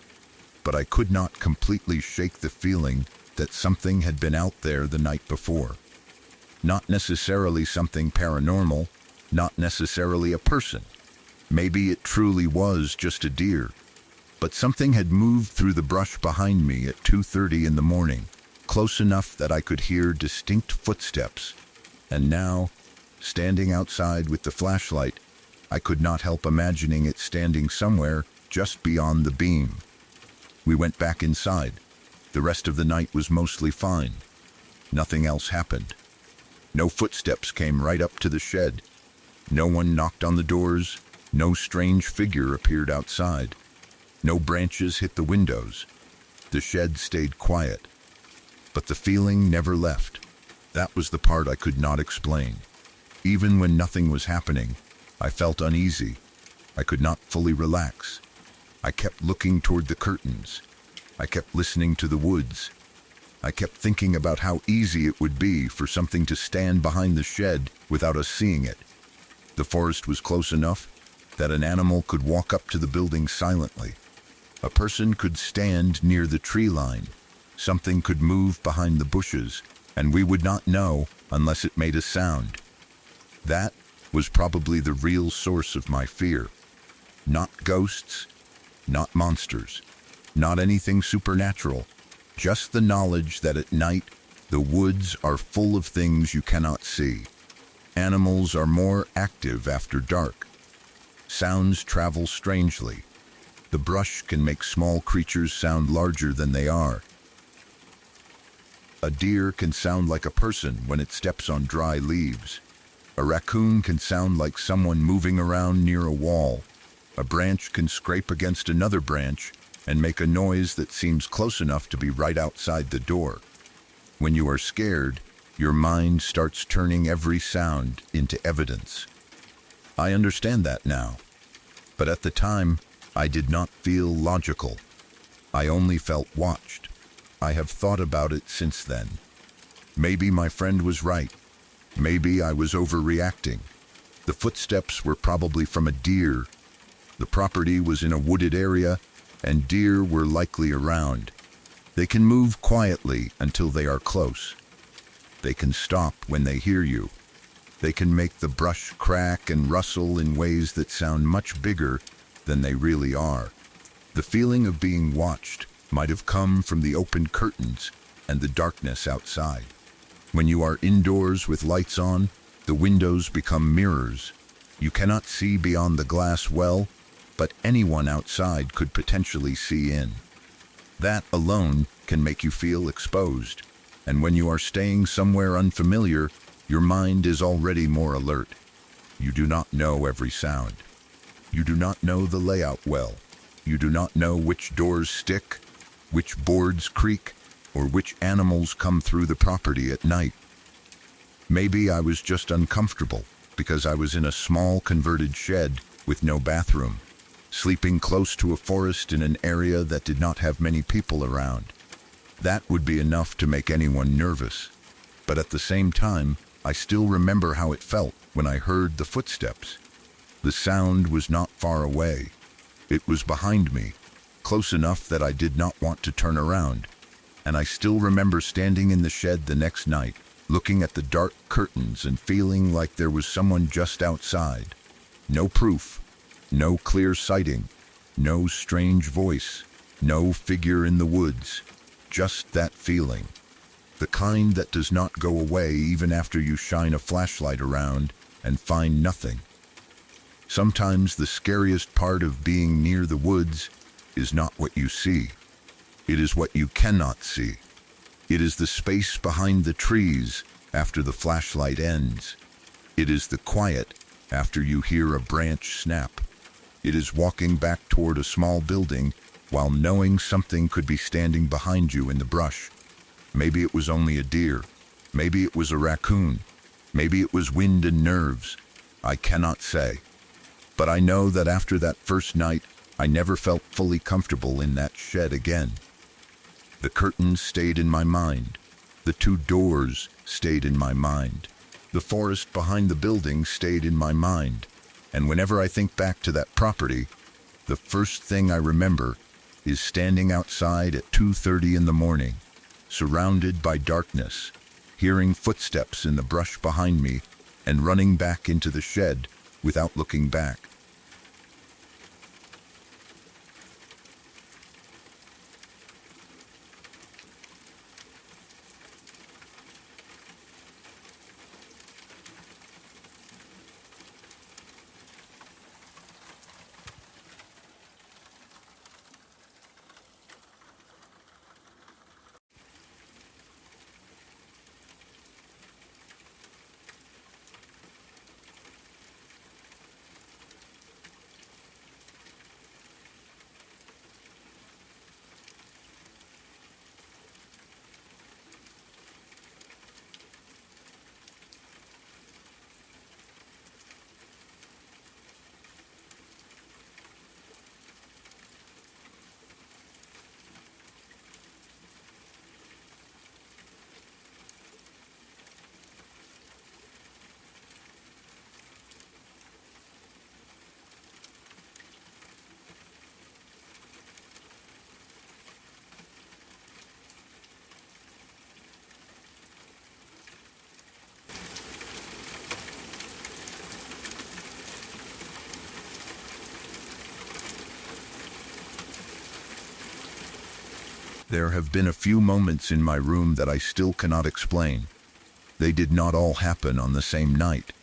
But I could not completely shake the feeling that something had been out there the night before. Not necessarily something paranormal, not necessarily a person. Maybe it truly was just a deer. But something had moved through the brush behind me at 2:30 in the morning, close enough that I could hear distinct footsteps. And now, standing outside with the flashlight, I could not help imagining it standing somewhere just beyond the beam. We went back inside. The rest of the night was mostly fine. Nothing else happened. No footsteps came right up to the shed. No one knocked on the doors. No strange figure appeared outside. No branches hit the windows. The shed stayed quiet. But the feeling never left. That was the part I could not explain. Even when nothing was happening, I felt uneasy. I could not fully relax. I kept looking toward the curtains. I kept listening to the woods. I kept thinking about how easy it would be for something to stand behind the shed without us seeing it. The forest was close enough that an animal could walk up to the building silently. A person could stand near the tree line. Something could move behind the bushes, and we would not know unless it made a sound. That was probably the real source of my fear. Not ghosts, not monsters, not anything supernatural, just the knowledge that at night the woods are full of things you cannot see. Animals are more active after dark. Sounds travel strangely. The brush can make small creatures sound larger than they are. A deer can sound like a person when it steps on dry leaves. A raccoon can sound like someone moving around near a wall. A branch can scrape against another branch and make a noise that seems close enough to be right outside the door. When you are scared, your mind starts turning every sound into evidence. I understand that now, but at the time, I did not feel logical. I only felt watched. I have thought about it since then. Maybe my friend was right. Maybe I was overreacting. The footsteps were probably from a deer. The property was in a wooded area, and deer were likely around. They can move quietly until they are close. They can stop when they hear you. They can make the brush crack and rustle in ways that sound much bigger than they really are. The feeling of being watched might have come from the open curtains and the darkness outside. When you are indoors with lights on, the windows become mirrors. You cannot see beyond the glass well, but anyone outside could potentially see in. That alone can make you feel exposed. And when you are staying somewhere unfamiliar, your mind is already more alert. You do not know every sound. You do not know the layout well. You do not know which doors stick, which boards creak, or which animals come through the property at night. Maybe I was just uncomfortable because I was in a small converted shed with no bathroom, sleeping close to a forest in an area that did not have many people around. That would be enough to make anyone nervous. But at the same time, I still remember how it felt when I heard the footsteps. The sound was not far away. It was behind me, close enough that I did not want to turn around. And I still remember standing in the shed the next night, looking at the dark curtains and feeling like there was someone just outside. No proof, no clear sighting, no strange voice, no figure in the woods. Just that feeling. The kind that does not go away even after you shine a flashlight around and find nothing. Sometimes the scariest part of being near the woods is not what you see. It is what you cannot see. It is the space behind the trees after the flashlight ends. It is the quiet after you hear a branch snap. It is walking back toward a small building while knowing something could be standing behind you in the brush. Maybe it was only a deer. Maybe it was a raccoon. Maybe it was wind and nerves. I cannot say. But I know that after that first night, I never felt fully comfortable in that shed again. The curtains stayed in my mind. The two doors stayed in my mind. The forest behind the building stayed in my mind. And whenever I think back to that property, the first thing I remember is standing outside at 2:30 in the morning, surrounded by darkness, hearing footsteps in the brush behind me, and running back into the shed without looking back. There have been a few moments in my room that I still cannot explain. They did not all happen on the same night.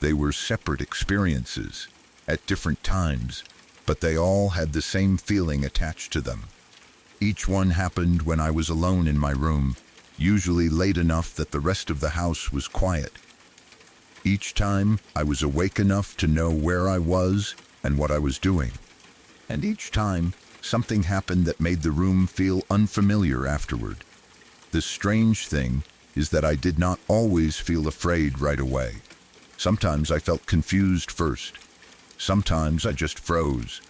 They were separate experiences, at different times, but they all had the same feeling attached to them. Each one happened when I was alone in my room, usually late enough that the rest of the house was quiet. Each time, I was awake enough to know where I was and what I was doing. And each time, something happened that made the room feel unfamiliar afterward. The strange thing is that I did not always feel afraid right away. Sometimes I felt confused first. Sometimes I just froze.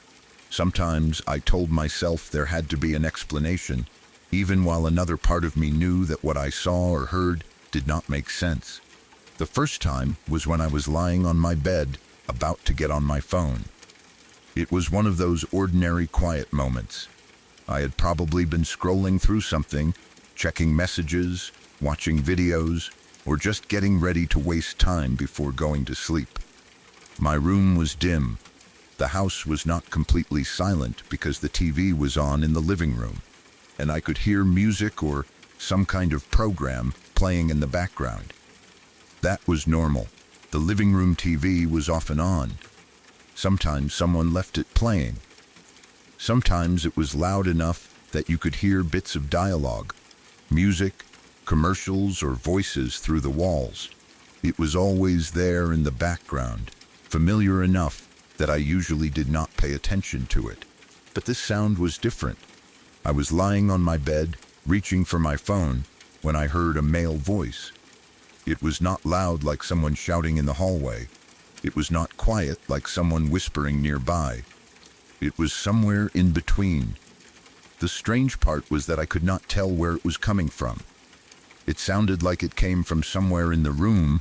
Sometimes I told myself there had to be an explanation, even while another part of me knew that what I saw or heard did not make sense. The first time was when I was lying on my bed, about to get on my phone. It was one of those ordinary quiet moments. I had probably been scrolling through something, checking messages, watching videos, or just getting ready to waste time before going to sleep. My room was dim. The house was not completely silent because the TV was on in the living room, and I could hear music or some kind of program playing in the background. That was normal. The living room TV was often on. Sometimes someone left it playing. Sometimes it was loud enough that you could hear bits of dialogue, music, commercials, or voices through the walls. It was always there in the background, familiar enough that I usually did not pay attention to it. But this sound was different. I was lying on my bed, reaching for my phone, when I heard a male voice. It was not loud like someone shouting in the hallway. It was not quiet like someone whispering nearby. It was somewhere in between. The strange part was that I could not tell where it was coming from. It sounded like it came from somewhere in the room,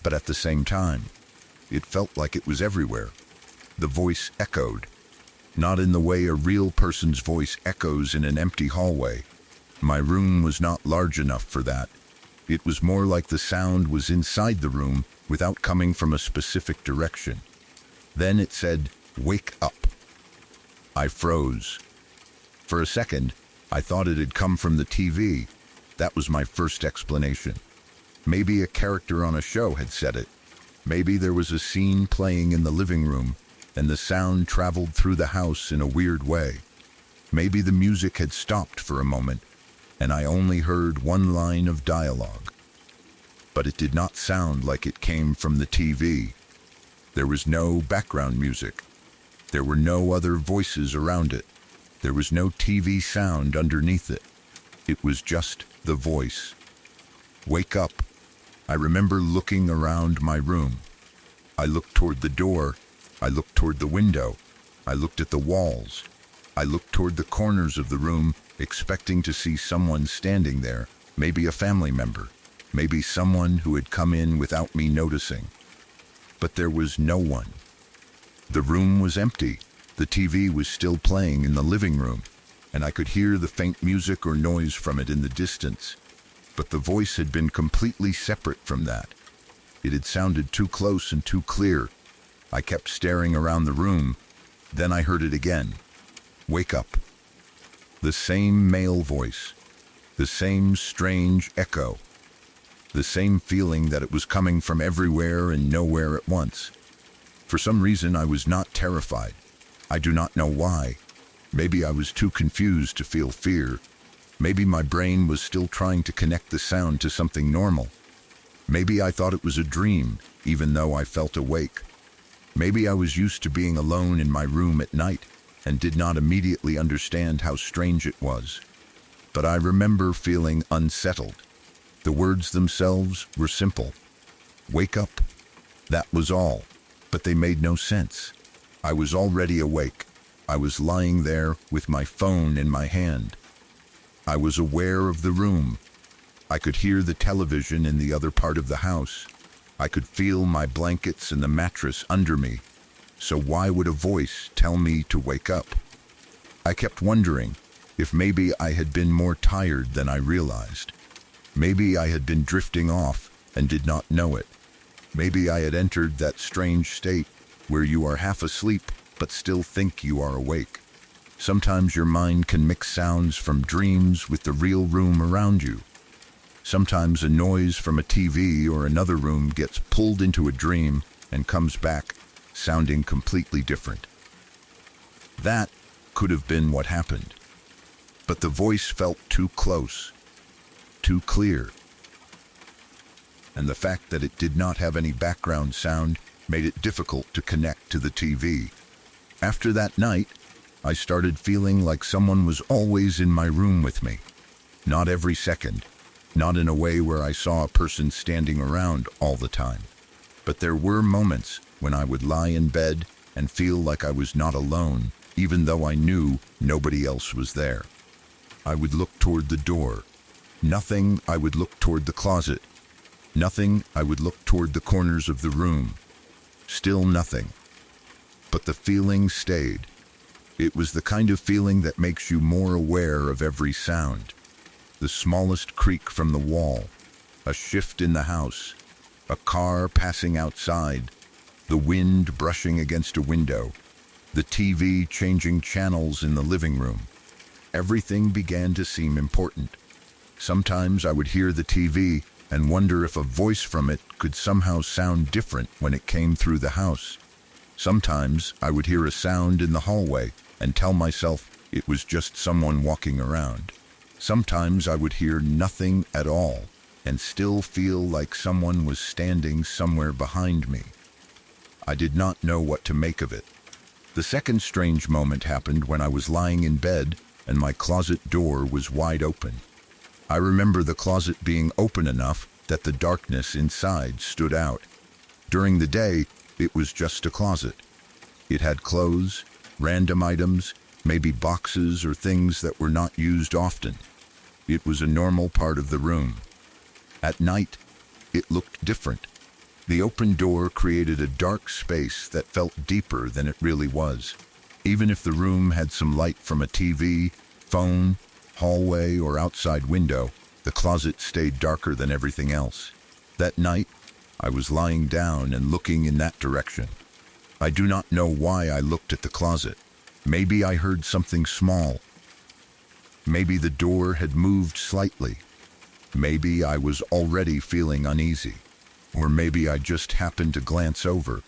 but at the same time, it felt like it was everywhere. The voice echoed, not in the way a real person's voice echoes in an empty hallway. My room was not large enough for that. It was more like the sound was inside the room without coming from a specific direction. Then it said, "Wake up." I froze. For a second, I thought it had come from the TV. That was my first explanation. Maybe a character on a show had said it. Maybe there was a scene playing in the living room, and the sound traveled through the house in a weird way. Maybe the music had stopped for a moment, and I only heard one line of dialogue. But it did not sound like it came from the TV. There was no background music. There were no other voices around it. There was no TV sound underneath it. It was just the voice. "Wake up." I remember looking around my room. I looked toward the door. I looked toward the window. I looked at the walls. I looked toward the corners of the room, expecting to see someone standing there, maybe a family member, maybe someone who had come in without me noticing. But there was no one. The room was empty. The TV was still playing in the living room, and I could hear the faint music or noise from it in the distance. But the voice had been completely separate from that. It had sounded too close and too clear. I kept staring around the room. Then I heard it again. "Wake up." The same male voice. The same strange echo. The same feeling that it was coming from everywhere and nowhere at once. For some reason, I was not terrified. I do not know why. Maybe I was too confused to feel fear. Maybe my brain was still trying to connect the sound to something normal. Maybe I thought it was a dream, even though I felt awake. Maybe I was used to being alone in my room at night and did not immediately understand how strange it was. But I remember feeling unsettled. The words themselves were simple. "Wake up." That was all. But they made no sense. I was already awake. I was lying there with my phone in my hand. I was aware of the room. I could hear the television in the other part of the house. I could feel my blankets and the mattress under me. So why would a voice tell me to wake up? I kept wondering if maybe I had been more tired than I realized. Maybe I had been drifting off and did not know it. Maybe I had entered that strange state where you are half asleep but still think you are awake. Sometimes your mind can mix sounds from dreams with the real room around you. Sometimes a noise from a TV or another room gets pulled into a dream and comes back sounding completely different. That could have been what happened. But the voice felt too close, too clear. And the fact that it did not have any background sound made it difficult to connect to the TV. After that night, I started feeling like someone was always in my room with me. Not every second, not in a way where I saw a person standing around all the time. But there were moments when I would lie in bed and feel like I was not alone, even though I knew nobody else was there. I would look toward the door. Nothing. I would look toward the closet. Nothing. I would look toward the corners of the room. Still nothing. But the feeling stayed. It was the kind of feeling that makes you more aware of every sound. The smallest creak from the wall, a shift in the house, a car passing outside, the wind brushing against a window, the TV changing channels in the living room. Everything began to seem important. Sometimes I would hear the TV and wonder if a voice from it could somehow sound different when it came through the house. Sometimes I would hear a sound in the hallway and tell myself It was just someone walking around. Sometimes I would hear nothing at all and still feel like someone was standing somewhere behind me. I did not know what to make of it. The second strange moment happened when I was lying in bed and my closet door was wide open. I remember the closet being open enough that the darkness inside stood out. During the day, it was just a closet. It had clothes, random items, maybe boxes or things that were not used often. It was a normal part of the room. At night, it looked different. The open door created a dark space that felt deeper than it really was. Even if the room had some light from a TV, phone, hallway, or outside window, the closet stayed darker than everything else. That night, I was lying down and looking in that direction. I do not know why I looked at the closet. Maybe I heard something small. Maybe the door had moved slightly. Maybe I was already feeling uneasy. Or maybe I just happened to glance over.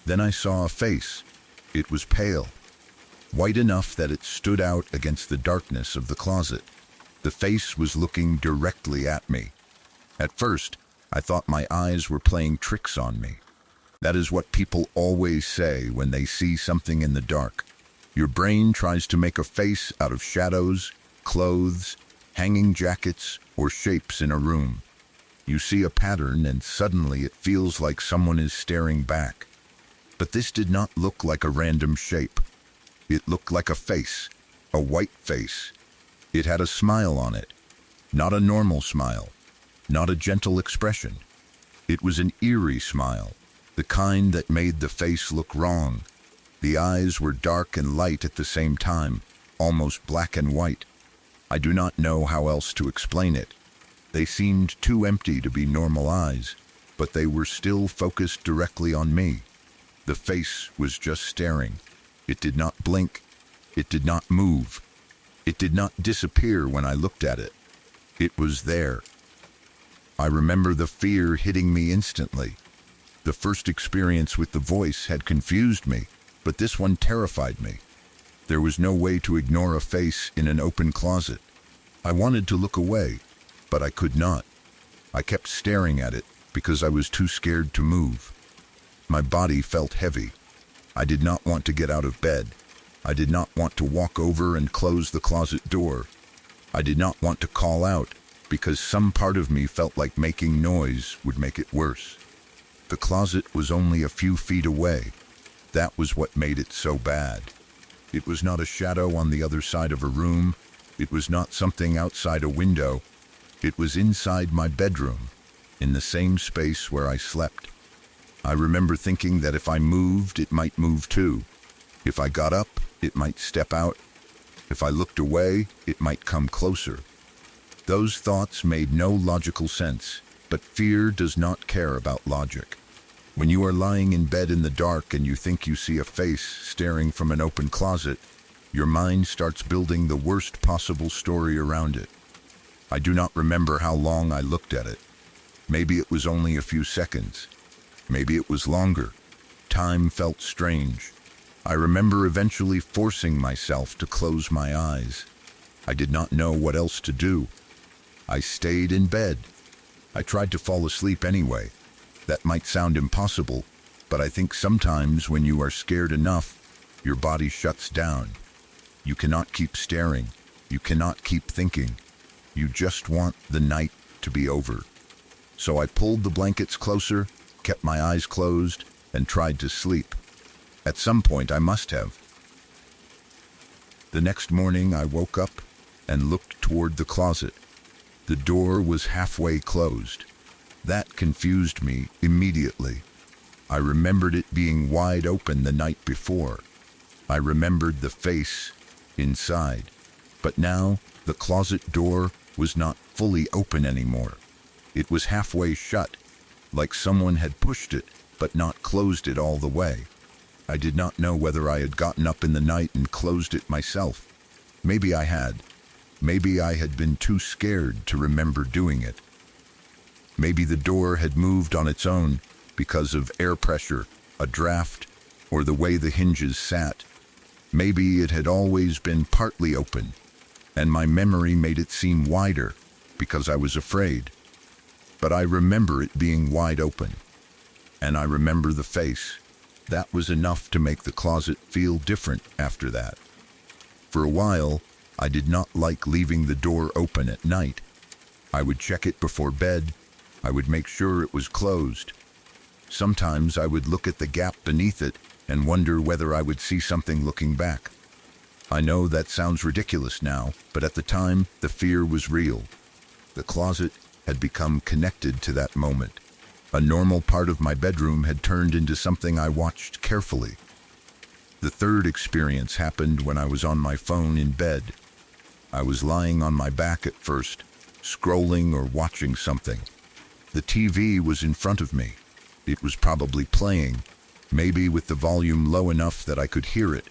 Then I saw a face. It was pale, white enough that it stood out against the darkness of the closet. The face was looking directly at me. At first, I thought my eyes were playing tricks on me. That is what people always say when they see something in the dark. Your brain tries to make a face out of shadows, clothes, hanging jackets, or shapes in a room. You see a pattern and suddenly it feels like someone is staring back. But this did not look like a random shape. It looked like a face, a white face. It had a smile on it, not a normal smile, not a gentle expression. It was an eerie smile, the kind that made the face look wrong. The eyes were dark and light at the same time, almost black and white. I do not know how else to explain it. They seemed too empty to be normal eyes, but they were still focused directly on me. The face was just staring. It did not blink. It did not move. It did not disappear when I looked at it. It was there. I remember the fear hitting me instantly. The first experience with the voice had confused me, but this one terrified me. There was no way to ignore a face in an open closet. I wanted to look away, but I could not. I kept staring at it because I was too scared to move. My body felt heavy. I did not want to get out of bed. I did not want to walk over and close the closet door. I did not want to call out because some part of me felt like making noise would make it worse. The closet was only a few feet away. That was what made it so bad. It was not a shadow on the other side of a room. It was not something outside a window. It was inside my bedroom, in the same space where I slept. I remember thinking that if I moved, it might move too. If I got up, it might step out. If I looked away, it might come closer. Those thoughts made no logical sense, but fear does not care about logic. When you are lying in bed in the dark and you think you see a face staring from an open closet, your mind starts building the worst possible story around it. I do not remember how long I looked at it. Maybe it was only a few seconds. Maybe it was longer. Time felt strange. I remember eventually forcing myself to close my eyes. I did not know what else to do. I stayed in bed. I tried to fall asleep anyway. That might sound impossible, but I think sometimes when you are scared enough, your body shuts down. You cannot keep staring. You cannot keep thinking. You just want the night to be over. So I pulled the blankets closer, kept my eyes closed, and tried to sleep. At some point I must have. The next morning I woke up and looked toward the closet. The door was halfway closed. That confused me immediately. I remembered it being wide open the night before. I remembered the face inside. But now the closet door was not fully open anymore. It was halfway shut, like someone had pushed it but not closed it all the way. I did not know whether I had gotten up in the night and closed it myself. Maybe I had. Maybe I had been too scared to remember doing it. Maybe the door had moved on its own because of air pressure, a draft, or the way the hinges sat. Maybe it had always been partly open, and my memory made it seem wider because I was afraid. But I remember it being wide open, and I remember the face. That was enough to make the closet feel different after that. For a while, I did not like leaving the door open at night. I would check it before bed. I would make sure it was closed. Sometimes I would look at the gap beneath it and wonder whether I would see something looking back. I know that sounds ridiculous now, but at the time, the fear was real. The closet had become connected to that moment. A normal part of my bedroom had turned into something I watched carefully. The third experience happened when I was on my phone in bed. I was lying on my back at first, scrolling or watching something. The TV was in front of me. It was probably playing, maybe with the volume low enough that I could hear it,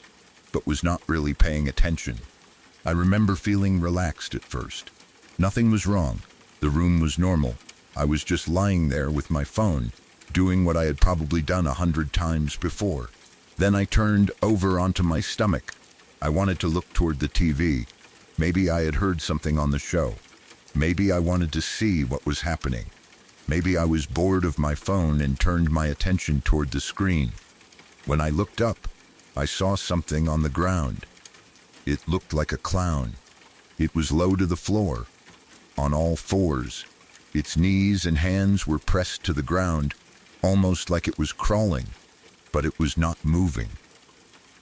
but was not really paying attention. I remember feeling relaxed at first. Nothing was wrong. The room was normal. I was just lying there with my phone, doing what I had probably done 100 times before. Then I turned over onto my stomach. I wanted to look toward the TV. Maybe I had heard something on the show. Maybe I wanted to see what was happening. Maybe I was bored of my phone and turned my attention toward the screen. When I looked up, I saw something on the ground. It looked like a clown. It was low to the floor, on all fours. Its knees and hands were pressed to the ground, almost like it was crawling, but it was not moving.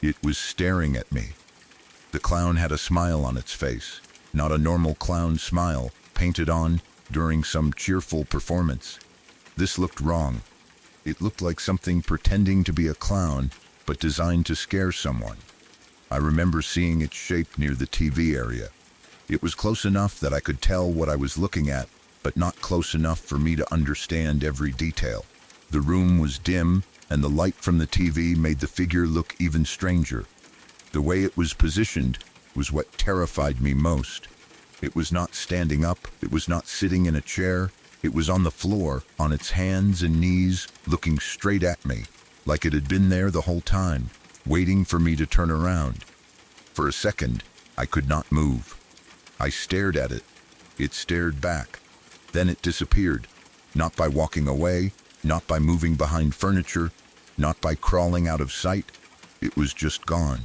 It was staring at me. The clown had a smile on its face, not a normal clown smile painted on during some cheerful performance. This looked wrong. It looked like something pretending to be a clown, but designed to scare someone. I remember seeing its shape near the TV area. It was close enough that I could tell what I was looking at, but not close enough for me to understand every detail. The room was dim, and the light from the TV made the figure look even stranger. The way it was positioned was what terrified me most. It was not standing up, it was not sitting in a chair, it was on the floor, on its hands and knees, looking straight at me, like it had been there the whole time, waiting for me to turn around. For a second, I could not move. I stared at it. It stared back. Then it disappeared, not by walking away, not by moving behind furniture, not by crawling out of sight. It was just gone.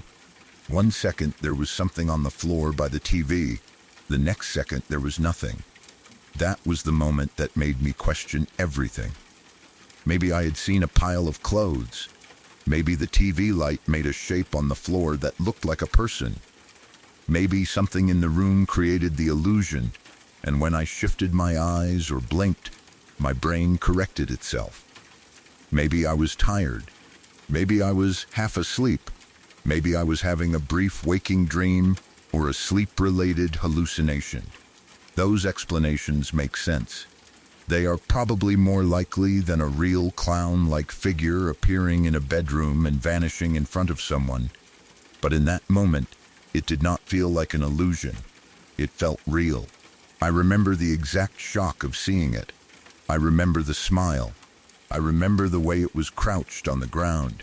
1 second there was something on the floor by the TV. The next second there was nothing. That was the moment that made me question everything. Maybe I had seen a pile of clothes. Maybe the TV light made a shape on the floor that looked like a person. Maybe something in the room created the illusion, and when I shifted my eyes or blinked, my brain corrected itself. Maybe I was tired. Maybe I was half asleep. Maybe I was having a brief waking dream or a sleep-related hallucination. Those explanations make sense. They are probably more likely than a real clown-like figure appearing in a bedroom and vanishing in front of someone. But in that moment, it did not feel like an illusion. It felt real. I remember the exact shock of seeing it. I remember the smile. I remember the way it was crouched on the ground.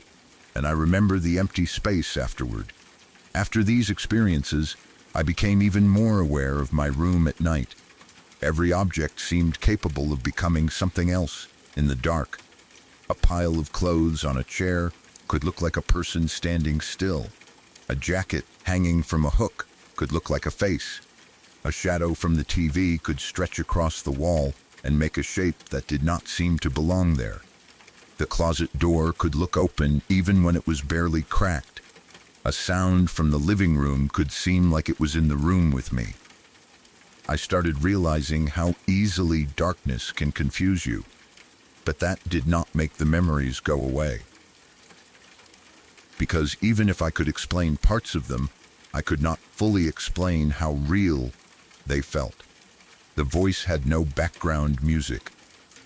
And I remember the empty space afterward. After these experiences, I became even more aware of my room at night. Every object seemed capable of becoming something else in the dark. A pile of clothes on a chair could look like a person standing still. A jacket hanging from a hook could look like a face. A shadow from the TV could stretch across the wall and make a shape that did not seem to belong there. The closet door could look open even when it was barely cracked. A sound from the living room could seem like it was in the room with me. I started realizing how easily darkness can confuse you, but that did not make the memories go away. Because even if I could explain parts of them, I could not fully explain how real they felt. The voice had no background music.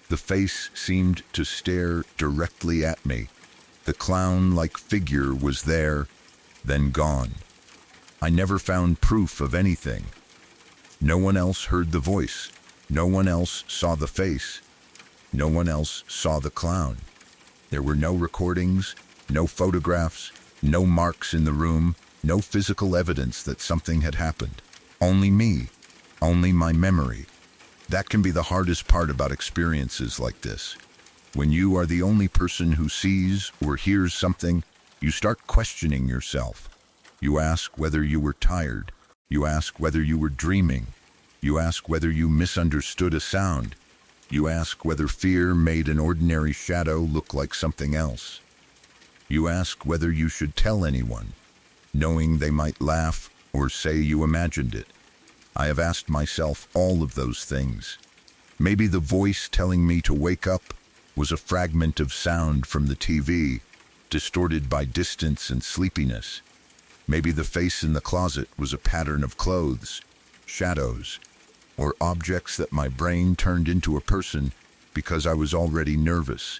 The face seemed to stare directly at me. The clown-like figure was there, then gone. I never found proof of anything. No one else heard the voice. No one else saw the face. No one else saw the clown. There were no recordings, no photographs, no marks in the room, No physical evidence that something had happened. Only me. Only my memory. That can be the hardest part about experiences like this. When you are the only person who sees or hears something, you start questioning yourself. You ask whether you were tired. You ask whether you were dreaming. You ask whether you misunderstood a sound. You ask whether fear made an ordinary shadow look like something else. You ask whether you should tell anyone, knowing they might laugh or say you imagined it. I have asked myself all of those things. Maybe the voice telling me to wake up was a fragment of sound from the TV, distorted by distance and sleepiness. Maybe the face in the closet was a pattern of clothes, shadows, or objects that my brain turned into a person because I was already nervous.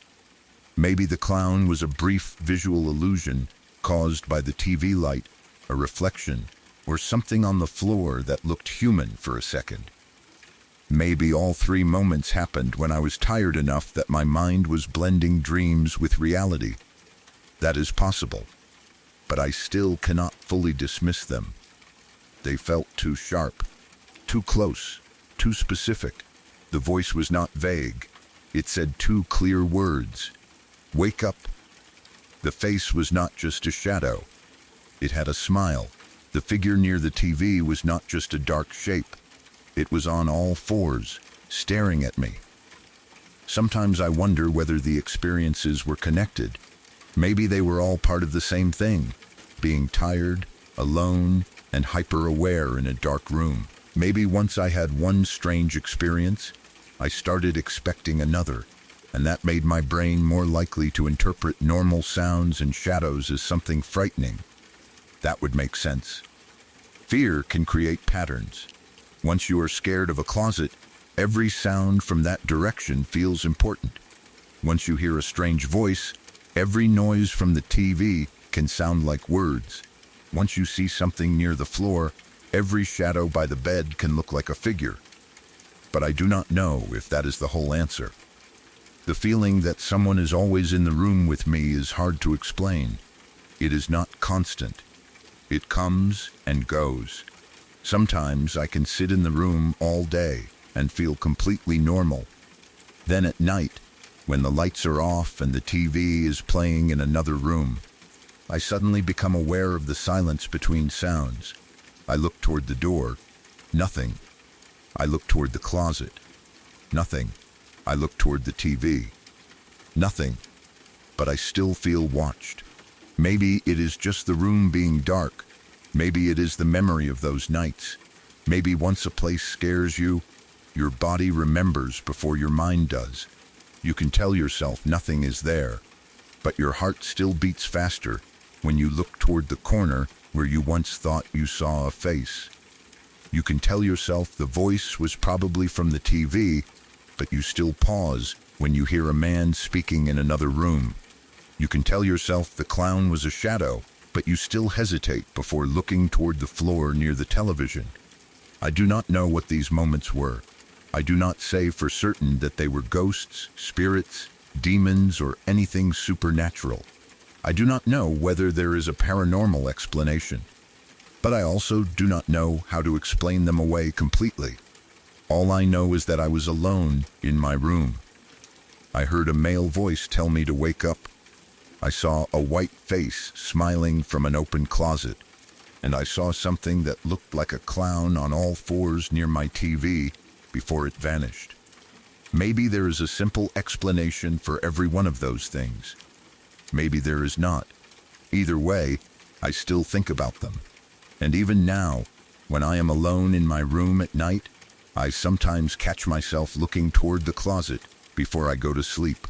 Maybe the clown was a brief visual illusion caused by the TV light, a reflection, or something on the floor that looked human for a second. Maybe all three moments happened when I was tired enough that my mind was blending dreams with reality. That is possible, but I still cannot fully dismiss them. They felt too sharp, too close, too specific. The voice was not vague. It said two clear words. Wake up. The face was not just a shadow. It had a smile. The figure near the TV was not just a dark shape. It was on all fours, staring at me. Sometimes I wonder whether the experiences were connected. Maybe they were all part of the same thing, being tired, alone, and hyper-aware in a dark room. Maybe once I had one strange experience, I started expecting another, and that made my brain more likely to interpret normal sounds and shadows as something frightening. That would make sense. Fear can create patterns. Once you are scared of a closet, every sound from that direction feels important. Once you hear a strange voice, every noise from the TV can sound like words. Once you see something near the floor, every shadow by the bed can look like a figure. But I do not know if that is the whole answer. The feeling that someone is always in the room with me is hard to explain. It is not constant. It comes and goes. Sometimes I can sit in the room all day and feel completely normal. Then at night, when the lights are off and the TV is playing in another room, I suddenly become aware of the silence between sounds. I look toward the door. Nothing. I look toward the closet. Nothing. I look toward the TV. Nothing. But I still feel watched. Maybe it is just the room being dark. Maybe it is the memory of those nights. Maybe once a place scares you, your body remembers before your mind does. You can tell yourself nothing is there, but your heart still beats faster when you look toward the corner where you once thought you saw a face. You can tell yourself the voice was probably from the TV, but you still pause when you hear a man speaking in another room. You can tell yourself the clown was a shadow, but you still hesitate before looking toward the floor near the television. I do not know what these moments were. I do not say for certain that they were ghosts, spirits, demons, or anything supernatural. I do not know whether there is a paranormal explanation. But I also do not know how to explain them away completely. All I know is that I was alone in my room. I heard a male voice tell me to wake up. I saw a white face smiling from an open closet, and I saw something that looked like a clown on all fours near my TV before it vanished. Maybe there is a simple explanation for every one of those things. Maybe there is not. Either way, I still think about them. And even now, when I am alone in my room at night, I sometimes catch myself looking toward the closet before I go to sleep.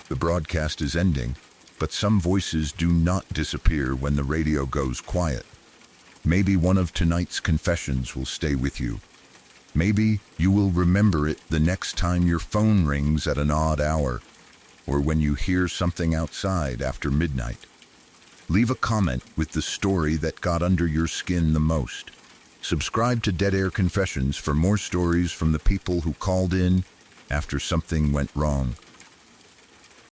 The broadcast is ending, but some voices do not disappear when the radio goes quiet. Maybe one of tonight's confessions will stay with you. Maybe you will remember it the next time your phone rings at an odd hour, or when you hear something outside after midnight. Leave a comment with the story that got under your skin the most. Subscribe to Dead Air Confessions for more stories from the people who called in after something went wrong.